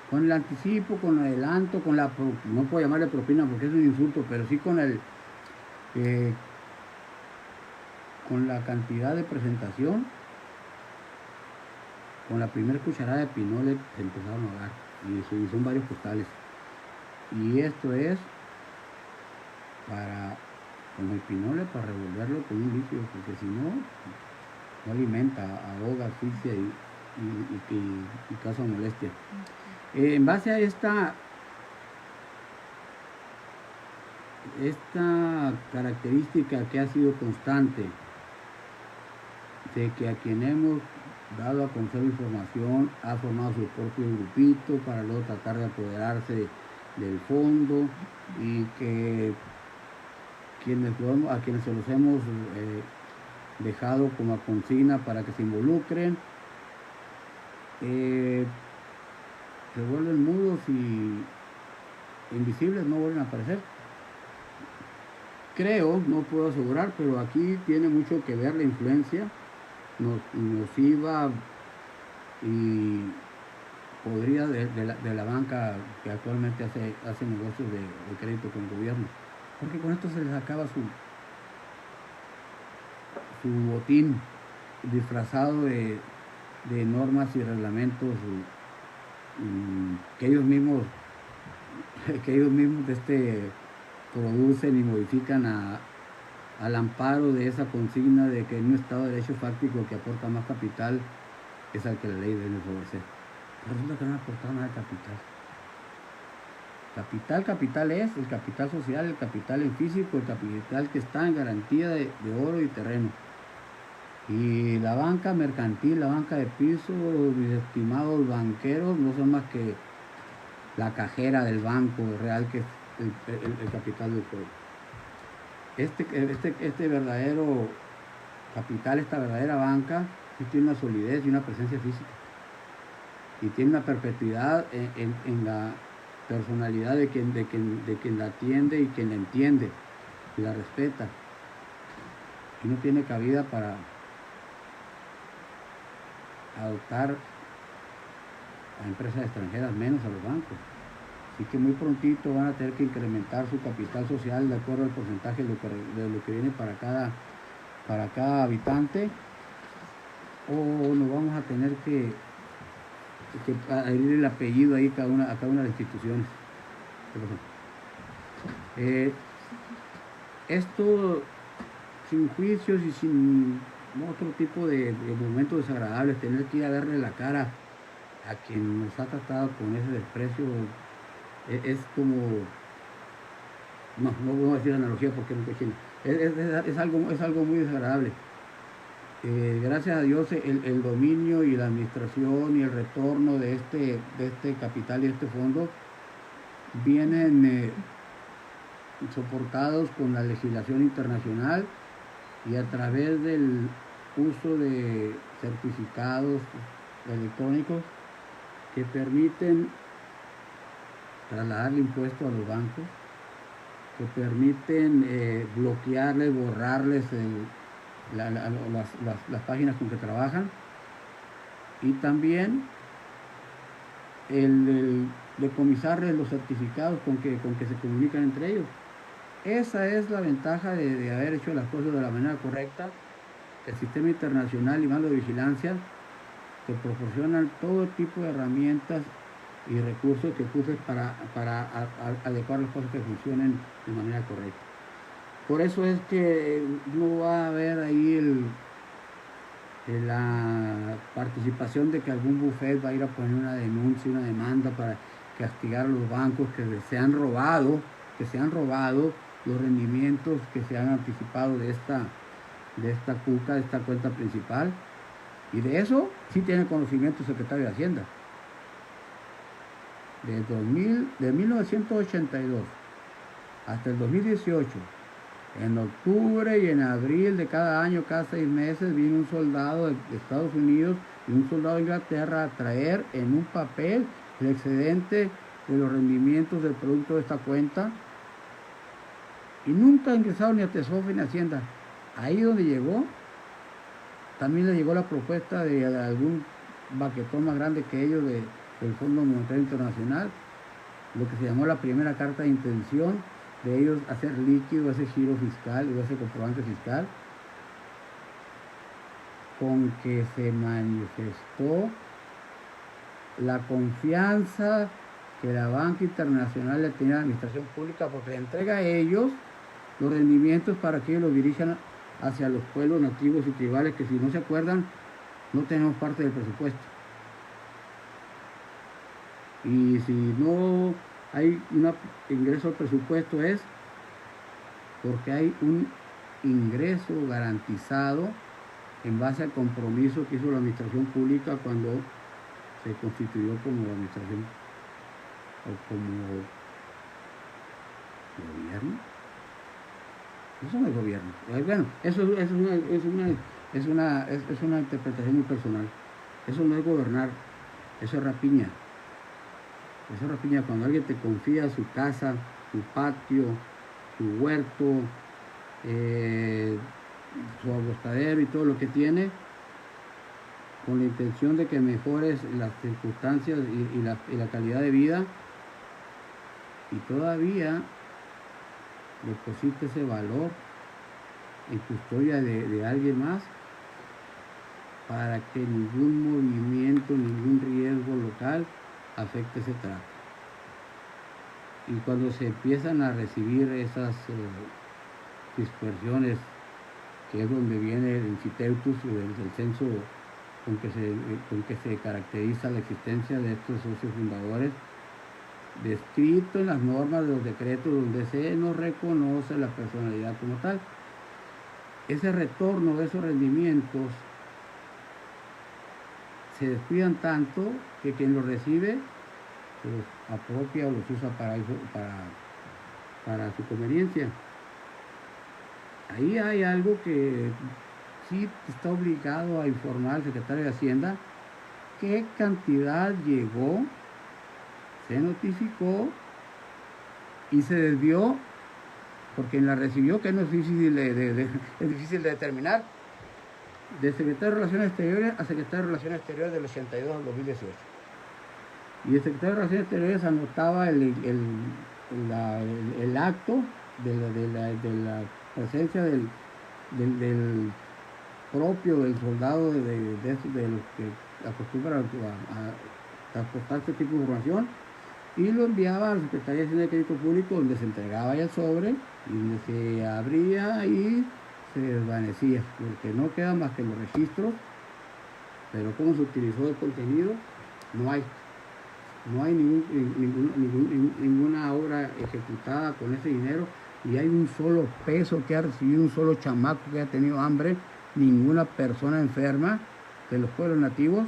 con el anticipo, con el adelanto, no puedo llamarle propina porque es un insulto, pero sí con la cantidad de presentación, con la primera cucharada de pinole se empezaron a dar, y son varios postales, y esto es con el pinole para revolverlo con un líquido, porque si no alimenta, ahoga, asfixia y causa molestia. En base a esta característica que ha sido constante, de que a quien hemos dado a conocer información ha formado su propio grupito para luego tratar de apoderarse del fondo, y que a quienes se los hemos dejado como a consigna para que se involucren, se vuelven mudos y invisibles, no vuelven a aparecer. Creo, no puedo asegurar, pero aquí tiene mucho que ver la influencia nociva y podrida de la banca que actualmente hace negocios de crédito con el gobierno, porque con esto se les acaba su botín disfrazado de normas y reglamentos que ellos mismos producen y modifican a al amparo de esa consigna de que en un Estado de Derecho fáctico que aporta más capital es al que la ley debe favorecer. Resulta que no ha aportado nada de capital. Capital es el capital social, el capital en físico, el capital que está en garantía de oro y terreno. Y la banca mercantil, la banca de piso, mis estimados banqueros, no son más que la cajera del banco real, que es el capital del pueblo. Este verdadero capital, esta verdadera banca, sí tiene una solidez y una presencia física. Y tiene una perpetuidad en la personalidad de quien la atiende y quien la entiende y la respeta. Y no tiene cabida para adoptar a empresas extranjeras, menos a los bancos. Así que muy prontito van a tener que incrementar su capital social de acuerdo al porcentaje de lo que viene para cada habitante, o nos vamos a tener que adherir el apellido ahí a cada una de las instituciones. Esto sin juicios y sin otro tipo de momentos desagradables, tener que ir a darle la cara a quien nos ha tratado con ese desprecio, es como, no voy a decir analogía porque no cochino, es algo muy desagradable. Gracias a Dios el dominio y la administración y el retorno de este capital y este fondo vienen soportados con la legislación internacional y a través del uso de certificados electrónicos que permiten trasladarle impuestos a los bancos, que permiten bloquearles, borrarles las páginas con que trabajan, y también el decomisarles los certificados con que se comunican entre ellos. Esa es la ventaja de haber hecho las cosas de la manera correcta. El sistema internacional y mando de vigilancia te proporcionan todo tipo de herramientas y recursos que uses para adecuar las cosas que funcionen de manera correcta. Por eso es que no va a haber ahí la participación de que algún bufet va a ir a poner una denuncia, una demanda para castigar a los bancos que se han robado los rendimientos que se han anticipado de esta CUCA, de esta cuenta principal. Y de eso sí tiene conocimiento el secretario de Hacienda. De 1982 hasta el 2018, en octubre y en abril de cada año, cada 6 meses, vino un soldado de Estados Unidos y un soldado de Inglaterra a traer en un papel el excedente de los rendimientos del producto de esta cuenta, y nunca ha ingresado ni a Tesoro ni a Hacienda. Ahí donde llegó, también le llegó la propuesta de algún baquetón más grande que ellos del Fondo Monetario Internacional, lo que se llamó la primera carta de intención de ellos hacer líquido ese giro fiscal o ese comprobante fiscal, con que se manifestó la confianza que la banca internacional le tenía a la administración pública, porque le entrega a ellos los rendimientos para que ellos los dirijan hacia los pueblos nativos y tribales, que si no se acuerdan, no tenemos parte del presupuesto. Y si no hay un ingreso al presupuesto, es porque hay un ingreso garantizado en base al compromiso que hizo la administración pública cuando se constituyó como administración o como gobierno. Eso no es gobierno. Bueno, eso es una interpretación muy personal. Eso no es gobernar, eso es rapiña. Eso es rapiña cuando alguien te confía su casa, su patio, su huerto, su agostadero y todo lo que tiene, con la intención de que mejores las circunstancias y la calidad de vida, y todavía deposita ese valor en custodia de alguien más para que ningún movimiento, ningún riesgo local afecte ese trato. Y cuando se empiezan a recibir esas dispersiones que es donde viene el inciteutus del censo con que se caracteriza la existencia de estos socios fundadores, descrito en las normas de los decretos donde se nos reconoce la personalidad como tal. Ese retorno de esos rendimientos se descuidan tanto que quien los recibe los apropia o los usa para su conveniencia. Ahí hay algo que sí está obligado a informar al secretario de Hacienda: qué cantidad llegó, se notificó y se desvió por quien la recibió, que no es difícil es difícil de determinar, de secretario de Relaciones Exteriores a secretario de Relaciones Exteriores del 82 al 2018. Y el secretario de Relaciones Exteriores anotaba el acto de la presencia del propio del soldado de los que acostumbra a transportar este tipo de información, y lo enviaba a la Secretaría de Hacienda y Crédito Público, donde se entregaba ya el sobre y donde se abría y se desvanecía, porque no quedan más que los registros, pero cómo se utilizó el contenido no hay ninguna obra ejecutada con ese dinero, y hay un solo peso que ha recibido un solo chamaco que ha tenido hambre, ninguna persona enferma de los pueblos nativos,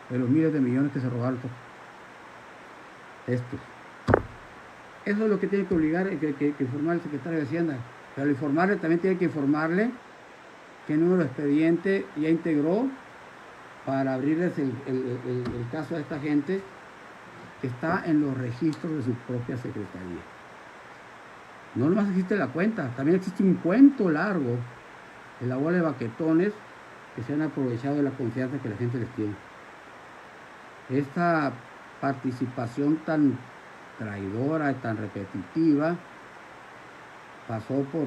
de los miles de millones que se robaron estos. Eso es lo que tiene que obligar, que informar el secretario de Hacienda. Pero al informarle también tiene que informarle qué número de expediente ya integró para abrirles el caso a esta gente que está en los registros de su propia secretaría. No nomás existe la cuenta, también existe un cuento largo de la bola de baquetones que se han aprovechado de la confianza que la gente les tiene. Esta participación tan traidora y tan repetitiva pasó por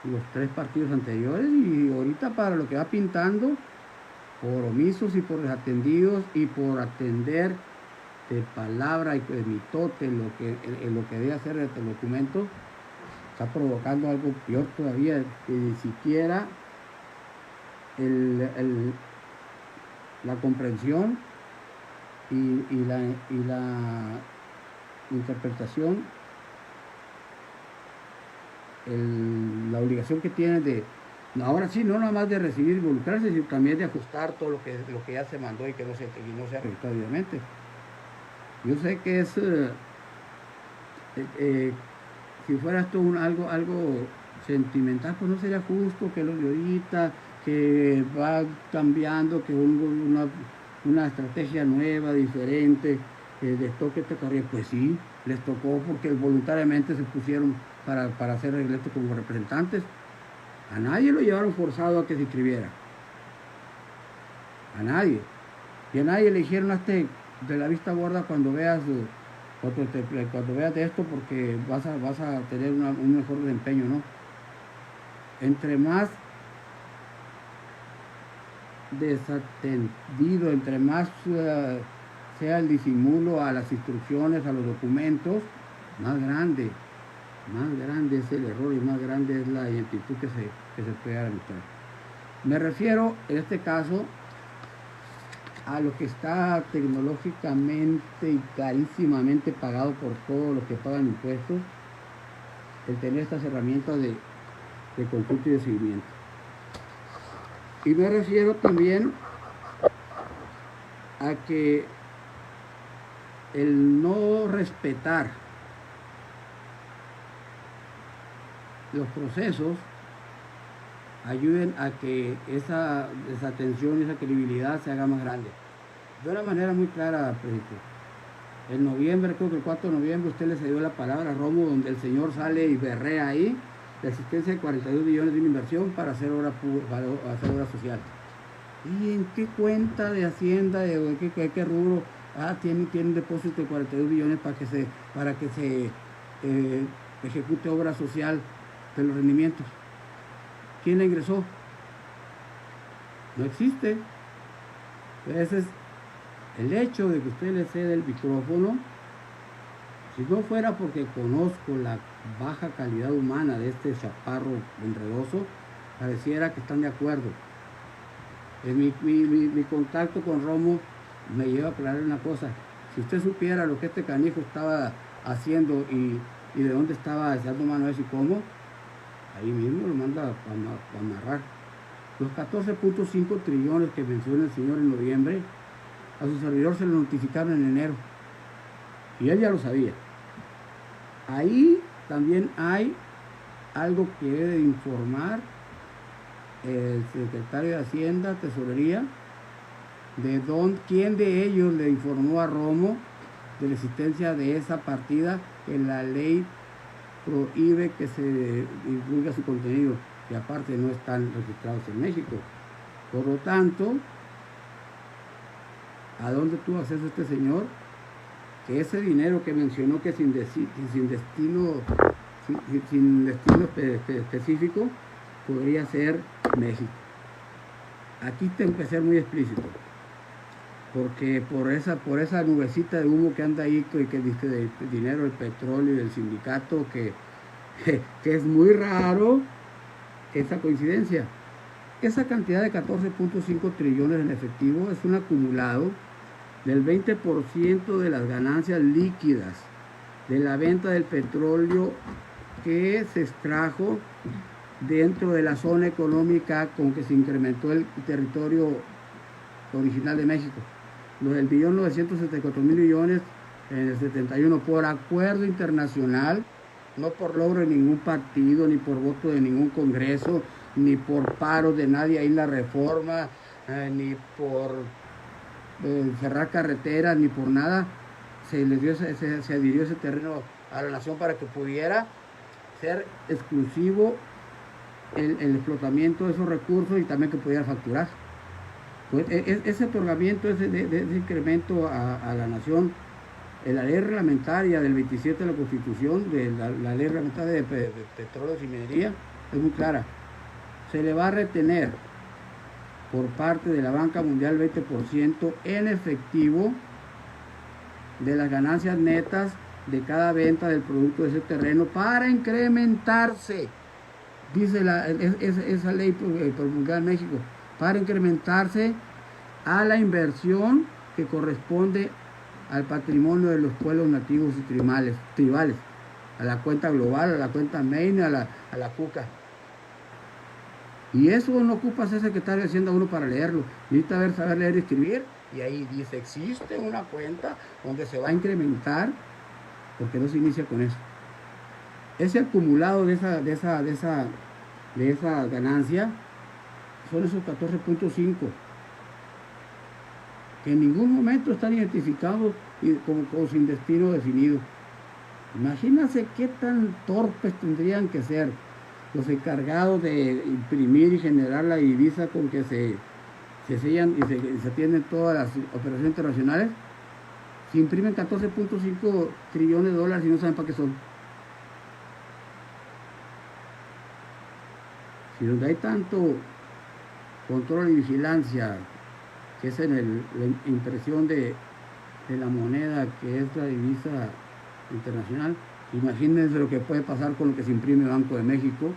los 3 partidos anteriores, y ahorita para lo que va pintando, por omisos y por desatendidos y por atender de palabra y de mitote lo que debe hacer este documento, está provocando algo peor todavía, que ni siquiera la comprensión y la interpretación, la obligación que tienen de, ahora sí, no nada más de recibir y involucrarse, sino también de ajustar todo lo que ya se mandó y que no se ha registrado debidamente. Yo sé que es, si fuera esto algo sentimental, pues no sería justo que lo de ahorita, que va cambiando, que una estrategia nueva, diferente, les toque esta carrera. Pues sí, les tocó porque voluntariamente se pusieron para hacer electos como representantes. A nadie lo llevaron forzado a que se inscribiera. A nadie. Y a nadie le dijeron hazte de la vista gorda cuando veas de esto, porque vas a tener un mejor desempeño, ¿no? Entre más desatendido, entre más sea el disimulo a las instrucciones, a los documentos, más grande es el error y más grande es la identitud que se puede arbitrar. Me refiero en este caso a lo que está tecnológicamente y carísimamente pagado por todos los que pagan impuestos, el tener estas herramientas de consulta y de seguimiento. Y me refiero también a que el no respetar los procesos ayuden a que esa desatención y esa credibilidad se haga más grande. De una manera muy clara, presidente. En noviembre, creo que el 4 de noviembre, usted le cedió la palabra a Romo, donde el señor sale y berrea ahí la existencia de 42 millones de una inversión para hacer obra social. ¿Y en qué cuenta de Hacienda, de qué rubro? Tiene un depósito de 42 millones para que se ejecute obra social de los rendimientos. ¿Quién la ingresó? No existe. Ese es el hecho de que usted le cede el micrófono. Si no fuera porque conozco la baja calidad humana de este chaparro enredoso, pareciera que están de acuerdo. Mi contacto con Romo me lleva a aclarar una cosa. Si usted supiera lo que este canijo estaba haciendo y de dónde estaba echando mano a eso y cómo, ahí mismo lo manda a amarrar. Los 14.5 trillones que menciona el señor en noviembre, a su servidor se lo notificaron en enero. Y él ya lo sabía. Ahí también hay algo que debe de informar el secretario de Hacienda, Tesorería, quién de ellos le informó a Romo de la existencia de esa partida que la ley prohíbe que se divulgue su contenido, y aparte no están registrados en México. Por lo tanto, ¿a dónde tuvo acceso este señor? Que ese dinero que mencionó que sin destino específico podría ser México. Aquí tengo que ser muy explícito, porque por esa nubecita de humo que anda ahí, que dice de dinero del petróleo y del sindicato, que es muy raro esa coincidencia. Esa cantidad de 14.5 trillones en efectivo es un acumulado del 20% de las ganancias líquidas de la venta del petróleo que se extrajo dentro de la zona económica con que se incrementó el territorio original de México. Los del 1.974.000 millones en el 71 por acuerdo internacional, no por logro de ningún partido, ni por voto de ningún congreso, ni por paro de nadie ahí en la reforma, ni por cerrar carreteras, ni por nada. Se adhirió ese terreno a la nación para que pudiera ser exclusivo el explotamiento de esos recursos y también que pudiera facturar. Pues ese otorgamiento, ese incremento a la nación, en la ley reglamentaria del 27 de la Constitución, de la ley reglamentaria de petróleos y minería, es muy clara. Se le va a retener por parte de la banca mundial 20% en efectivo de las ganancias netas de cada venta del producto de ese terreno para incrementarse, dice esa ley promulgada en México, para incrementarse a la inversión que corresponde al patrimonio de los pueblos nativos y tribales, a la cuenta global, a la cuenta main, a la cuca. Y eso no ocupa ser secretario de Hacienda uno para leerlo, necesita saber leer y escribir, y ahí dice, existe una cuenta donde se va a incrementar, porque no se inicia con eso. Ese acumulado de esa ganancia son esos 14.5, que en ningún momento están identificados como sin destino definido. Imagínense qué tan torpes tendrían que ser los encargados de imprimir y generar la divisa con que se sellan y se atienden todas las operaciones internacionales. Si imprimen 14.5 trillones de dólares y no saben para qué son. Si donde hay tanto control y vigilancia, que es en la impresión de la moneda, que es la divisa internacional, imagínense lo que puede pasar con lo que se imprime en el Banco de México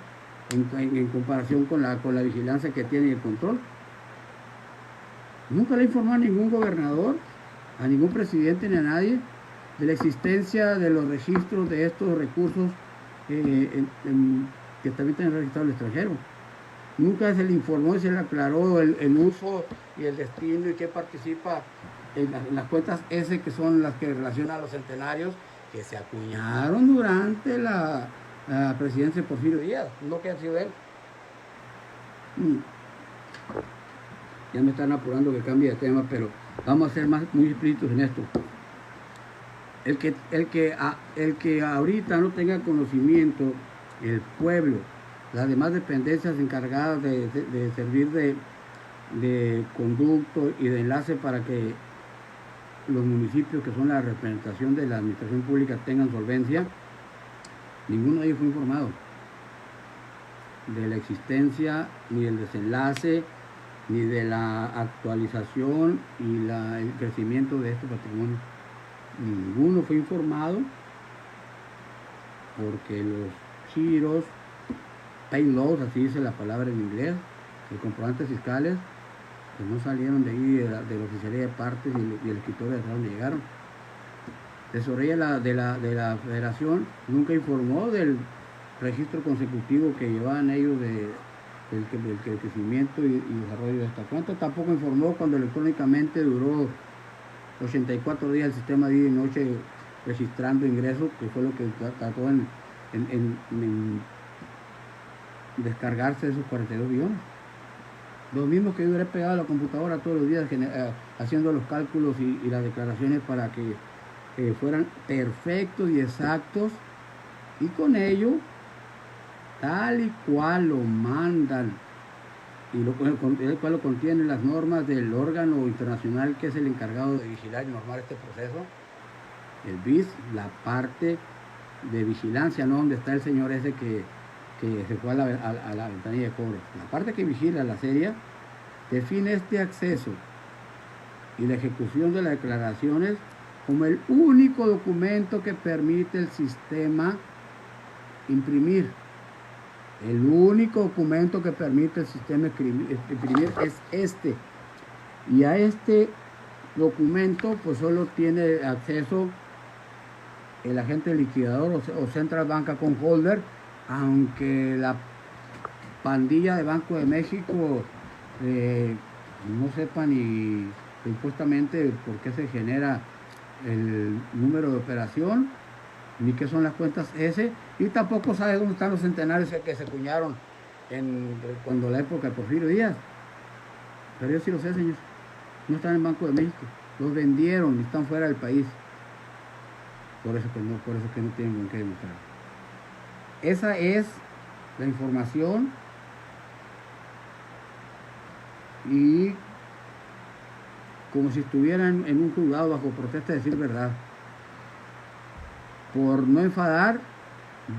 en comparación con la vigilancia que tiene y el control. Nunca le informó a ningún gobernador, a ningún presidente ni a nadie de la existencia de los registros de estos recursos que también tienen registrado el extranjero. Nunca se le informó y se le aclaró el uso y el destino y qué participa en las cuentas S, que son las que relacionan a los centenarios que se acuñaron durante la presidencia de Porfirio Díaz, no que ha sido él. Ya me están apurando que cambie de tema, pero vamos a ser muy explícitos en esto. El que ahorita no tenga conocimiento, el pueblo, las demás dependencias encargadas de servir de conducto y de enlace para que los municipios, que son la representación de la administración pública, tengan solvencia, ninguno de ellos fue informado de la existencia, ni del desenlace, ni de la actualización y el crecimiento de este patrimonio. Ninguno fue informado, porque los giros payloads, así dice la palabra en inglés, los comprobantes fiscales, pues no salieron de ahí, de la Oficialía de Partes y el escritorio de donde llegaron. Tesorería de la Federación nunca informó del registro consecutivo que llevaban ellos del crecimiento y desarrollo de esta cuenta. Tampoco informó cuando electrónicamente duró 84 días el sistema día y noche registrando ingresos, que fue lo que trató en descargarse esos 42 billones. Lo mismo que yo hubiera pegado a la computadora todos los días haciendo los cálculos y las declaraciones para que fueran perfectos y exactos, y con ello, tal y cual lo mandan y el cual lo contienen las normas del órgano internacional que es el encargado de vigilar y normar este proceso, el BIS, la parte de vigilancia, ¿no? Donde está el señor ese que se fue a la ventanilla de cobro. La parte que vigila la serie define este acceso y la ejecución de las declaraciones como el único documento que permite el sistema imprimir. El único documento que permite el sistema imprimir es este. Y a este documento pues solo tiene acceso el agente liquidador o Central Bank Account Holder, aunque la pandilla de Banco de México no sepa ni supuestamente por qué se genera el número de operación, ni qué son las cuentas S, y tampoco sabe dónde están los centenarios que se acuñaron cuando la época de Porfirio Díaz. Pero yo sí lo sé, señor. No están en Banco de México. Los vendieron y están fuera del país. Por eso que no tienen con qué demostrar. Esa es la información, y como si estuvieran en un juzgado bajo protesta de decir verdad. Por no enfadar,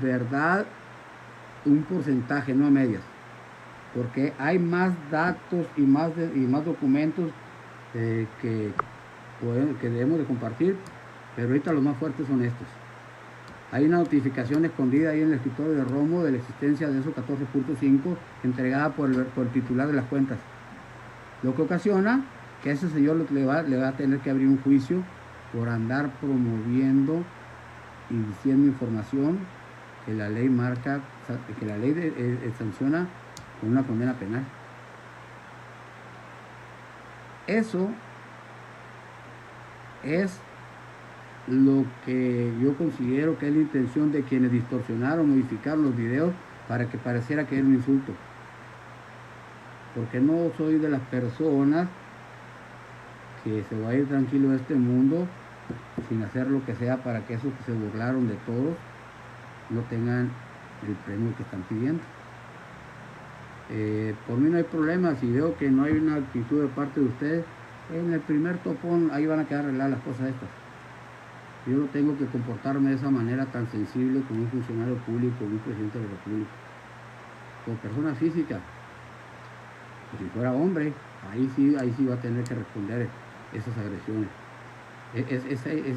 verdad, un porcentaje, no a medias. Porque hay más datos y más documentos que debemos de compartir, pero ahorita los más fuertes son estos. Hay una notificación escondida ahí en el escritorio de Romo de la existencia de esos 14.5 entregada por el titular de las cuentas, lo que ocasiona que a ese señor le va a tener que abrir un juicio por andar promoviendo y diciendo información que la ley marca, que la ley sanciona con una condena penal. Eso es lo que yo considero que es la intención de quienes distorsionaron, modificaron los videos para que pareciera que era un insulto. Porque no soy de las personas que se va a ir tranquilo de este mundo sin hacer lo que sea para que esos que se burlaron de todos no tengan el premio que están pidiendo. Por mí no hay problema. Si veo que no hay una actitud de parte de ustedes, en el primer topón ahí van a quedar arregladas las cosas estas. Yo no tengo que comportarme de esa manera tan sensible como un funcionario público, como un presidente de la República. Como persona física, pues si fuera hombre, ahí sí va a tener que responder esas agresiones.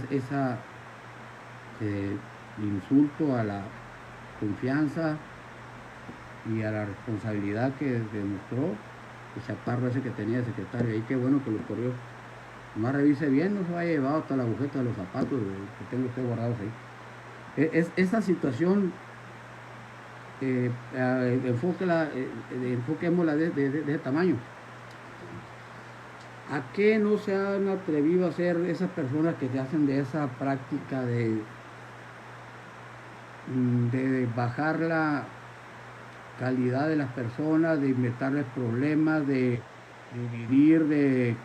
Esa insulto a la confianza y a la responsabilidad que demostró el chaparro ese que tenía de secretario. Y qué bueno que lo corrió. Más revise bien, no se vaya llevado hasta la agujeta de los zapatos que tengo usted guardados ahí. Esa situación, enfoquémosla de ese tamaño. ¿A qué no se han atrevido a hacer esas personas que se hacen de esa práctica de bajar la calidad de las personas, de inventarles problemas, de dividir, de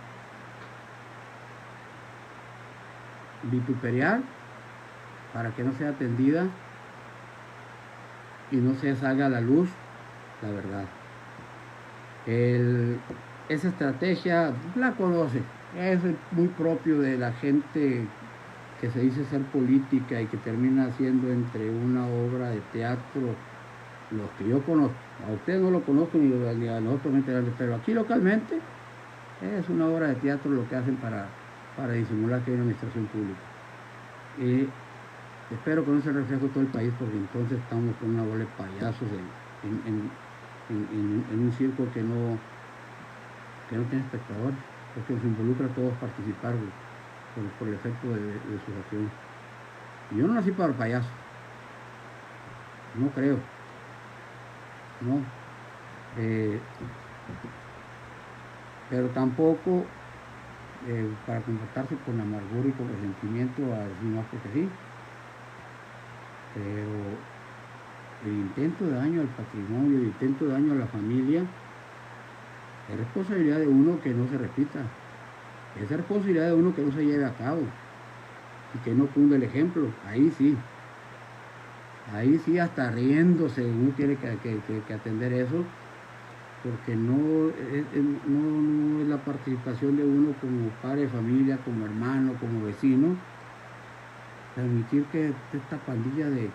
vituperiar para que no sea atendida y no se salga a la luz la verdad? Esa estrategia la conoce, es muy propio de la gente que se dice ser política y que termina haciendo entre una obra de teatro, lo que yo conozco. A usted no lo conozco ni a nosotros, pero aquí localmente es una obra de teatro lo que hacen para disimular que hay una administración pública. Espero que no se refleje todo el país, porque entonces estamos con una bola de payasos en un circo que no tiene espectadores, porque nos involucra a todos participar por el efecto de sus acciones. Yo no nací para el payaso, no creo, no, pero tampoco para comportarse con amargura y con resentimiento, así no porque sí, pero el intento de daño al patrimonio, el intento de daño a la familia, es responsabilidad de uno que no se repita, es responsabilidad de uno que no se lleve a cabo y que no cunde el ejemplo. Ahí sí hasta riéndose uno tiene que atender eso, porque no es la participación de uno como padre de familia, como hermano, como vecino, permitir que esta pandilla de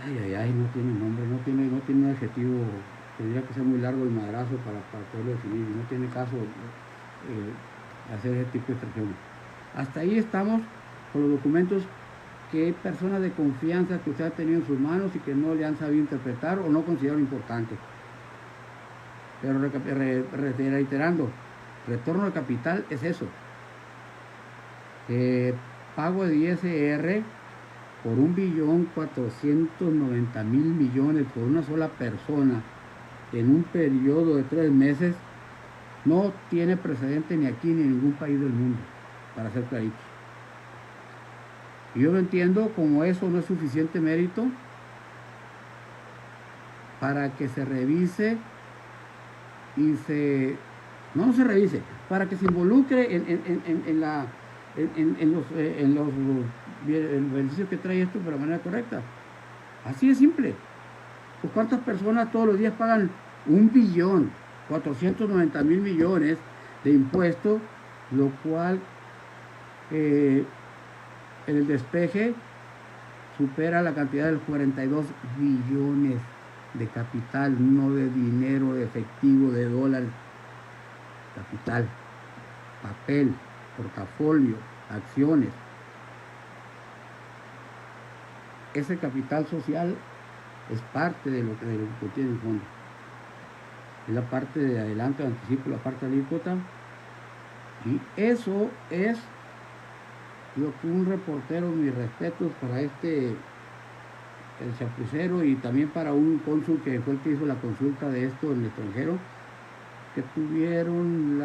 no tiene nombre, no tiene un adjetivo, tendría que ser muy largo el madrazo para poderlo definir, no tiene caso hacer ese tipo de extracciones. Hasta ahí estamos con los documentos que hay personas de confianza que usted ha tenido en sus manos y que no le han sabido interpretar o no consideran importante. Pero reiterando, retorno de capital es eso. Pago de ISR por 1.490.000.000.000 por una sola persona en un periodo de 3 meses no tiene precedente ni aquí ni en ningún país del mundo, para ser claritos. Y yo lo entiendo como eso no es suficiente mérito para que se revise y no se revise, para que se involucre en los beneficios que trae esto de la manera correcta. Así de simple. Pues ¿cuántas personas todos los días pagan 1.490.000.000.000 de impuestos, lo cual en el despeje supera la cantidad de los 42 billones de capital, no de dinero, de efectivo, de dólares, capital, papel, portafolio, acciones. Ese capital social es parte de lo que tiene el fondo. Es la parte de adelanto, anticipo, la parte alícuota. Y eso es lo que un reportero, mis respetos para el chapucero y también para un cónsul que fue el que hizo la consulta de esto en el extranjero, que tuvieron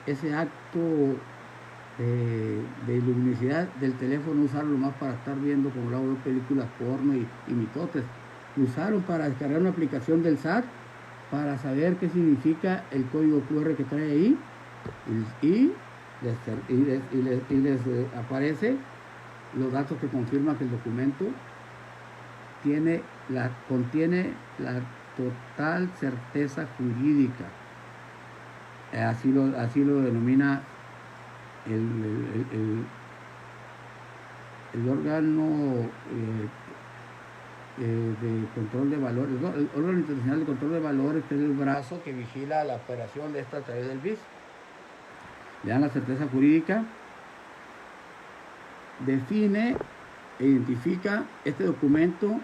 ese acto de luminosidad del teléfono, usarlo más para estar viendo como lo hago de películas porno y mitotes. Usaron para descargar una aplicación del SAT para saber qué significa el código QR que trae ahí y les aparece los datos que confirman que el documento contiene la total certeza jurídica. Así lo denomina el órgano de control de valores, el órgano internacional de control de valores, que es el brazo que vigila la operación de esta a través del BIS. Le dan la certeza jurídica, define e identifica este documento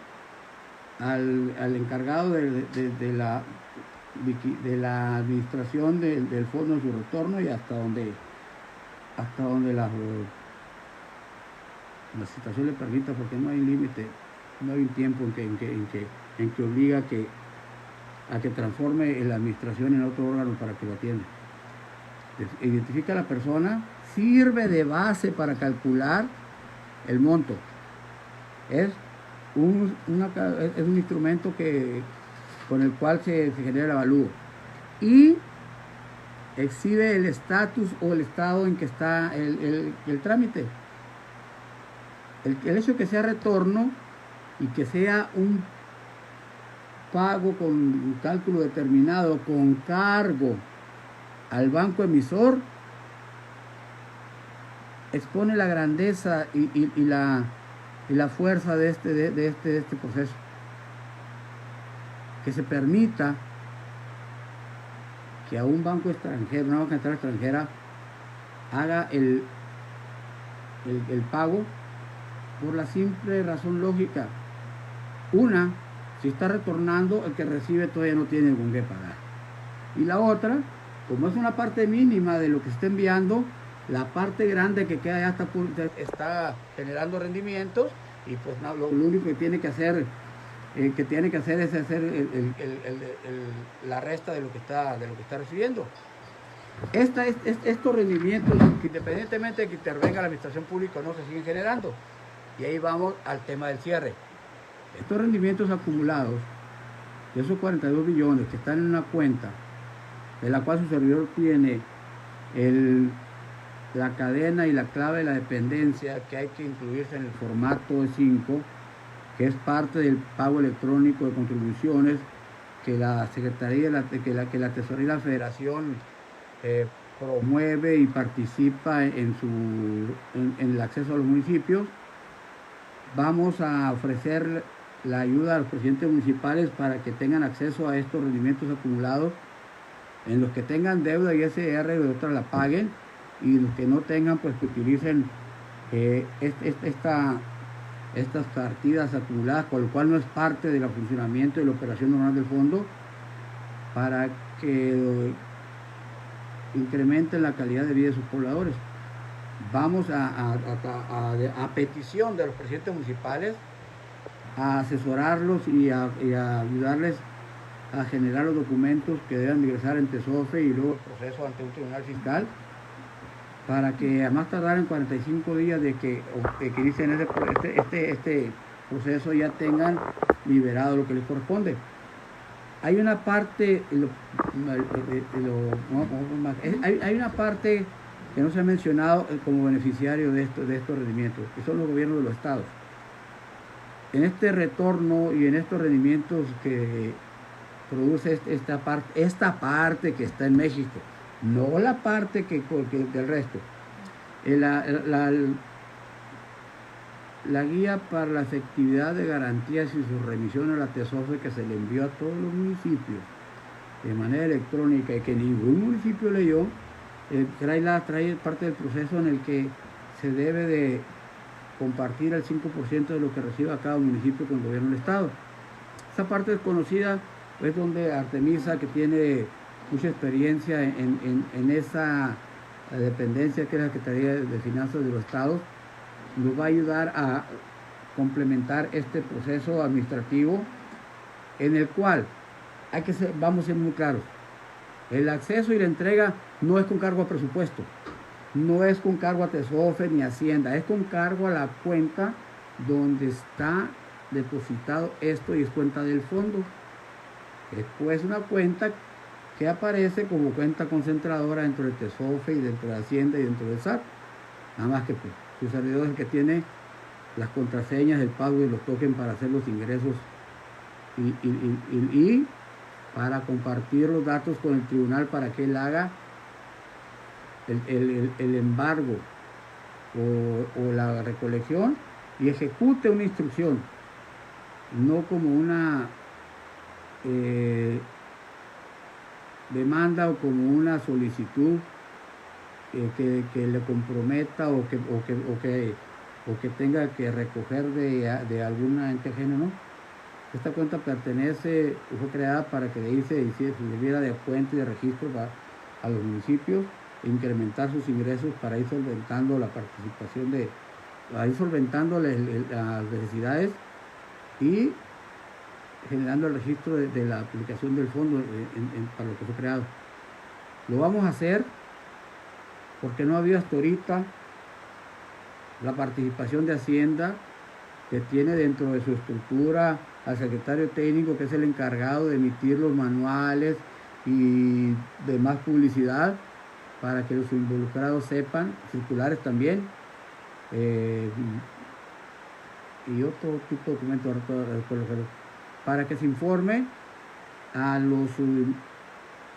al encargado de la administración del fondo en su retorno y hasta donde la situación le permita, porque no hay límite, no hay un tiempo en que obliga a que transforme la administración en otro órgano para que lo atienda. Identifica a la persona, sirve de base para calcular el monto. Es un instrumento con el cual se genera el avalúo y exhibe el estatus o el estado en que está el trámite. El hecho de que sea retorno y que sea un pago con un cálculo determinado con cargo al banco emisor expone la grandeza y la fuerza de este proceso. Que se permita que a un banco extranjero, una banca central extranjera, haga el pago por la simple razón lógica. Una, si está retornando, el que recibe todavía no tiene con qué pagar. Y la otra, como es una parte mínima de lo que se está enviando, la parte grande que queda ya está generando rendimientos, y pues no, lo único que tiene que hacer es hacer la resta de lo que está recibiendo. Estos rendimientos, independientemente de que intervenga la administración pública o no, se siguen generando. Y ahí vamos al tema del cierre. Estos rendimientos acumulados, de esos 42 billones que están en una cuenta, de la cual su servidor tiene la cadena y la clave de la dependencia, que hay que incluirse en el formato E5, que es parte del pago electrónico de contribuciones que la Secretaría, que la Tesorería y la Federación promueve y participa en el acceso a los municipios. Vamos a ofrecer la ayuda a los presidentes municipales para que tengan acceso a estos rendimientos acumulados. En los que tengan deuda y SR, los otros la paguen, y los que no tengan, pues que utilicen estas partidas acumuladas, con lo cual no es parte del funcionamiento y la operación normal del fondo, para que incrementen la calidad de vida de sus pobladores. Vamos a petición de los presidentes municipales a asesorarlos y a ayudarles a generar los documentos que deben ingresar en TESOFE y luego el proceso ante un tribunal fiscal, para que a más tardar en 45 días de que dicen este proceso ya tengan liberado lo que les corresponde. Hay una parte, hay una parte que no se ha mencionado como beneficiario de estos rendimientos, que son los gobiernos de los estados. En este retorno y en estos rendimientos que produce esta parte que está en México, no la parte que del resto. La guía para la efectividad de garantías y su remisión a la TESOFE, que se le envió a todos los municipios de manera electrónica y que ningún municipio leyó, trae parte del proceso en el que se debe de compartir el 5% de lo que reciba cada municipio con el gobierno del estado. Esa parte desconocida es donde Artemisa, que tiene mucha experiencia en esa dependencia que es la Secretaría de Finanzas de los estados, nos va a ayudar a complementar este proceso administrativo, en el cual vamos a ser muy claros. El acceso y la entrega no es con cargo a presupuesto, no es con cargo a TESOFE ni Hacienda, es con cargo a la cuenta donde está depositado esto, y es cuenta del fondo. Esto es una cuenta que aparece como cuenta concentradora dentro del TESOFE y dentro de Hacienda y dentro del SAT. Nada más que pues, su servidor es el que tiene las contraseñas del pago y los tokens para hacer los ingresos y para compartir los datos con el tribunal para que él haga el embargo o la recolección y ejecute una instrucción, no como una demanda o como una solicitud que le comprometa o que tenga que recoger de alguna ente ajeno, ¿no? Esta cuenta pertenece, fue creada para que de ahí se sirviera de fuente de registro a los municipios e incrementar sus ingresos para ir solventando la participación ir solventando las necesidades y generando el registro de la aplicación del fondo para lo que fue creado. Lo vamos a hacer porque no ha habido hasta ahorita la participación de Hacienda, que tiene dentro de su estructura al secretario técnico, que es el encargado de emitir los manuales y demás publicidad para que los involucrados sepan, circulares también, y otro tipo de documentos para que se informe a los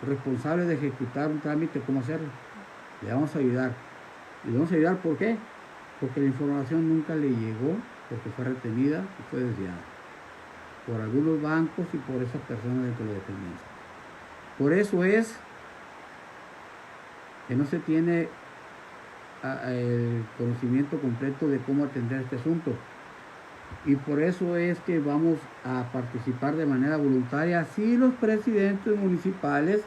responsables de ejecutar un trámite cómo hacerlo. Le vamos a ayudar. ¿Y le vamos a ayudar por qué? Porque la información nunca le llegó, porque fue retenida y fue desviada por algunos bancos y por esas personas dentro de la dependencia. Por eso es que no se tiene el conocimiento completo de cómo atender este asunto. y por eso es que vamos a participar de manera voluntaria si los presidentes municipales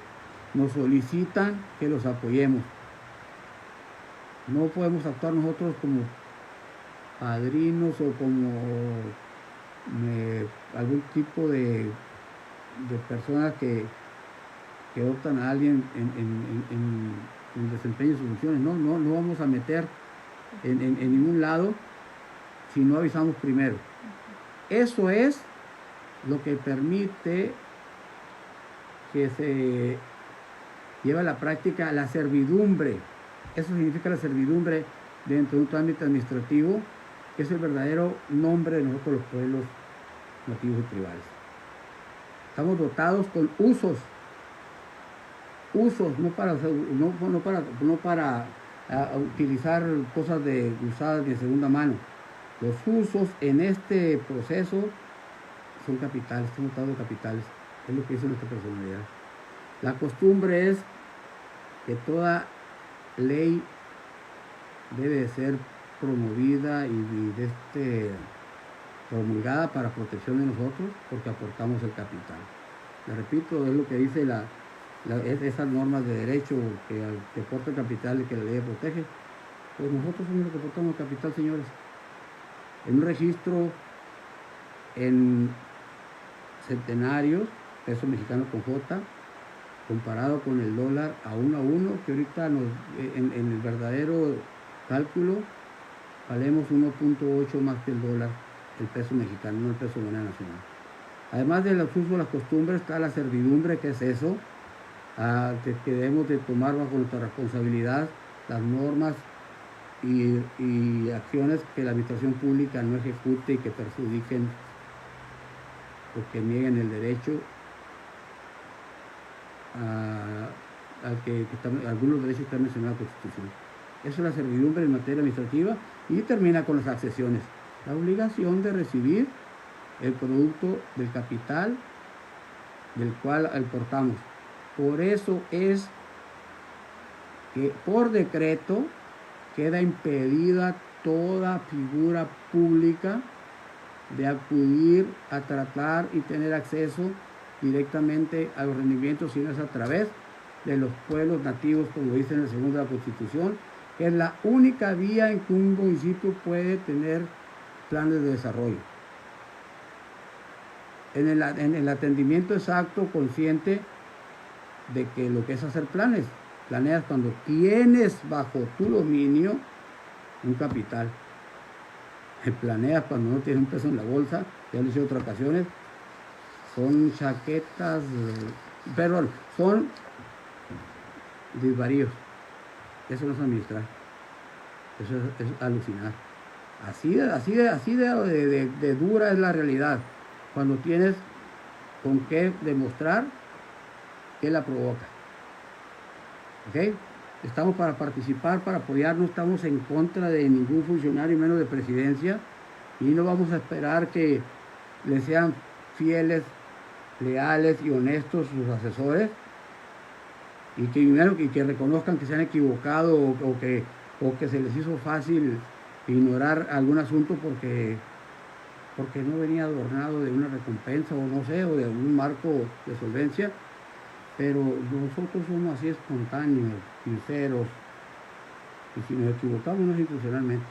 nos solicitan que los apoyemos. No podemos actuar nosotros como padrinos o como algún tipo de personas que optan a alguien en desempeño de sus funciones. No vamos a meter en ningún lado si no avisamos primero. Eso es lo que permite que se lleve a la práctica la servidumbre. Eso significa la servidumbre dentro de un trámite administrativo, que es el verdadero nombre de nosotros los pueblos nativos y tribales. Estamos dotados con usos, no para utilizar cosas usadas de segunda mano. Los usos en este proceso son capitales, estamos dotados de capitales, es lo que dice nuestra personalidad. La costumbre es que toda ley debe de ser promovida y promulgada para protección de nosotros, porque aportamos el capital. Le repito, es lo que dice esas normas de derecho que aporta el capital y que la ley protege. Pues nosotros somos los que aportamos el capital, señores. En un registro en centenarios, peso mexicano con J, comparado con el dólar a 1, que ahorita en el verdadero cálculo valemos 1.8 más que el dólar, el peso mexicano, no el peso moneda nacional. Además de los usos, las costumbres, está la servidumbre, que es eso, que debemos de tomar bajo nuestra responsabilidad las normas y acciones que la administración pública no ejecute y que perjudiquen o que nieguen el derecho algunos derechos que están mencionados en la Constitución. Eso es la servidumbre en materia administrativa, y termina con las accesiones. La obligación de recibir el producto del capital del cual aportamos. Por eso es que por decreto queda impedida toda figura pública de acudir a tratar y tener acceso directamente a los rendimientos, sino es a través de los pueblos nativos, como dice en el segundo de la Constitución, que es la única vía en que un municipio puede tener planes de desarrollo. En el atendimiento exacto, consciente de que lo que es hacer planeas cuando tienes bajo tu dominio un capital. Planeas cuando no tienes un peso en la bolsa, ya lo hice en otras ocasiones. Son chaquetas, son desvaríos. Eso no es administrar, eso es alucinar. Así de dura es la realidad, cuando tienes con qué demostrar que la provoca. ¿Ok? Estamos para participar, para apoyar, no estamos en contra de ningún funcionario, menos de presidencia, y no vamos a esperar que le sean fieles, leales y honestos sus asesores, y que reconozcan que se han equivocado o que se les hizo fácil ignorar algún asunto porque no venía adornado de una recompensa o no sé, o de algún marco de solvencia. Pero nosotros somos así espontáneos, sinceros, y si nos equivocamos no es institucionalmente,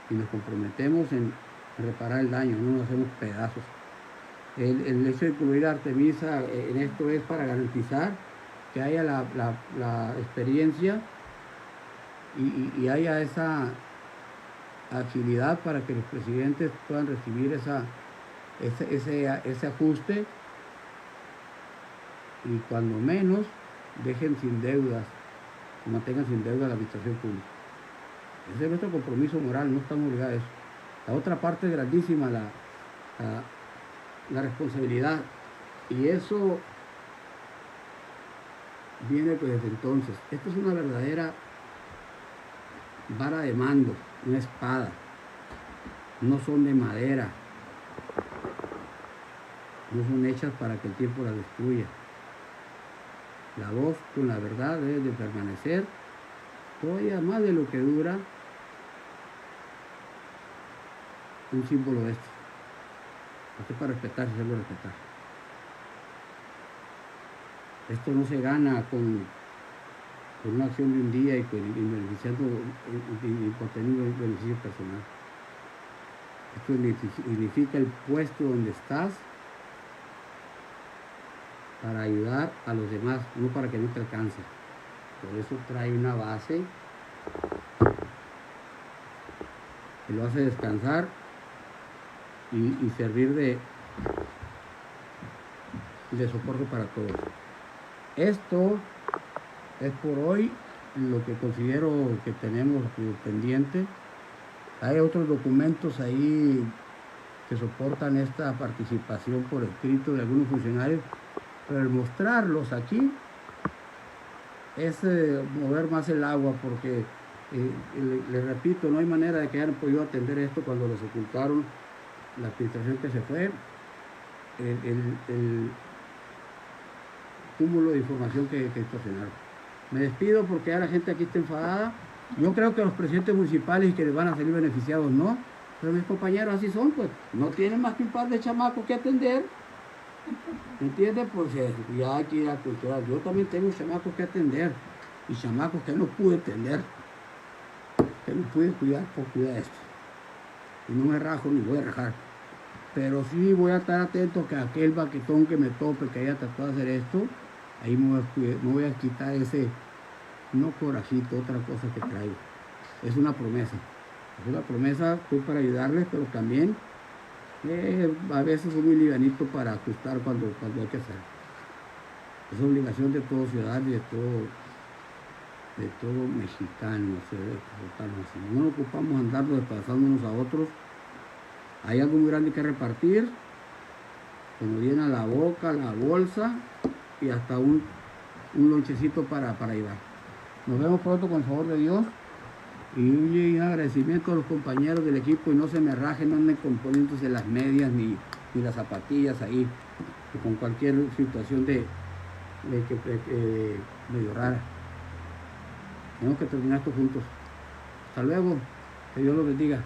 y nos comprometemos en reparar el daño, no nos hacemos pedazos. El hecho de incluir a Artemisa en esto es para garantizar que haya la experiencia y haya esa agilidad para que los presidentes puedan recibir ese ajuste, y cuando menos dejen sin deudas, mantengan sin deuda la administración pública. Ese es nuestro compromiso moral, no estamos obligados a eso. La otra parte es grandísima, la responsabilidad, y eso viene pues desde entonces. Esto es una verdadera vara de mando, una espada. No son de madera, no son hechas para que el tiempo las destruya. La voz con la verdad debe de permanecer todavía más de lo que dura un símbolo de esto. Esto es para respetar y hacerlo respetar. Esto no se gana con una acción de un día y beneficiando y por tener un beneficio personal. Esto significa el puesto donde estás para ayudar a los demás, no para que no te alcance. Por eso trae una base que lo hace descansar y servir de soporte para todos. Esto es por hoy lo que considero que tenemos pendiente. Hay otros documentos ahí que soportan esta participación por escrito de algunos funcionarios, pero el mostrarlos aquí es mover más el agua, porque les repito, no hay manera de que hayan podido atender esto cuando les ocultaron la administración que se fue, el cúmulo de información que distorsionaron. Me despido porque ya la gente aquí está enfadada. Yo creo que los presidentes municipales y que les van a salir beneficiados no, pero mis compañeros así son, pues no tienen más que un par de chamacos que atender. ¿Entiendes? Pues ya aquí la cultura. Yo también tengo chamacos que atender y chamacos que no pude atender, que no pude cuidar por cuidar de esto. Y no me rajo ni voy a rajar. Pero sí voy a estar atento que aquel baquetón que me tope, que haya tratado de hacer esto, ahí me voy a quitar ese, no corajito, otra cosa que traigo. Es una promesa. Es una promesa, estoy para ayudarles, pero también a veces soy muy livianito para ajustar cuando hay que hacer. Es obligación de todo ciudadano y de todo mexicano. No nos ocupamos andando desplazando unos a otros. Hay algo muy grande que repartir, que nos llena la boca, la bolsa y hasta un lonchecito para llevar. Nos vemos pronto con el favor de Dios. Y un agradecimiento a los compañeros del equipo, y no se me rajen, no anden componiéndose las medias ni las zapatillas ahí, con cualquier situación de medio rara. Tenemos que terminar esto juntos. Hasta luego, que Dios los bendiga.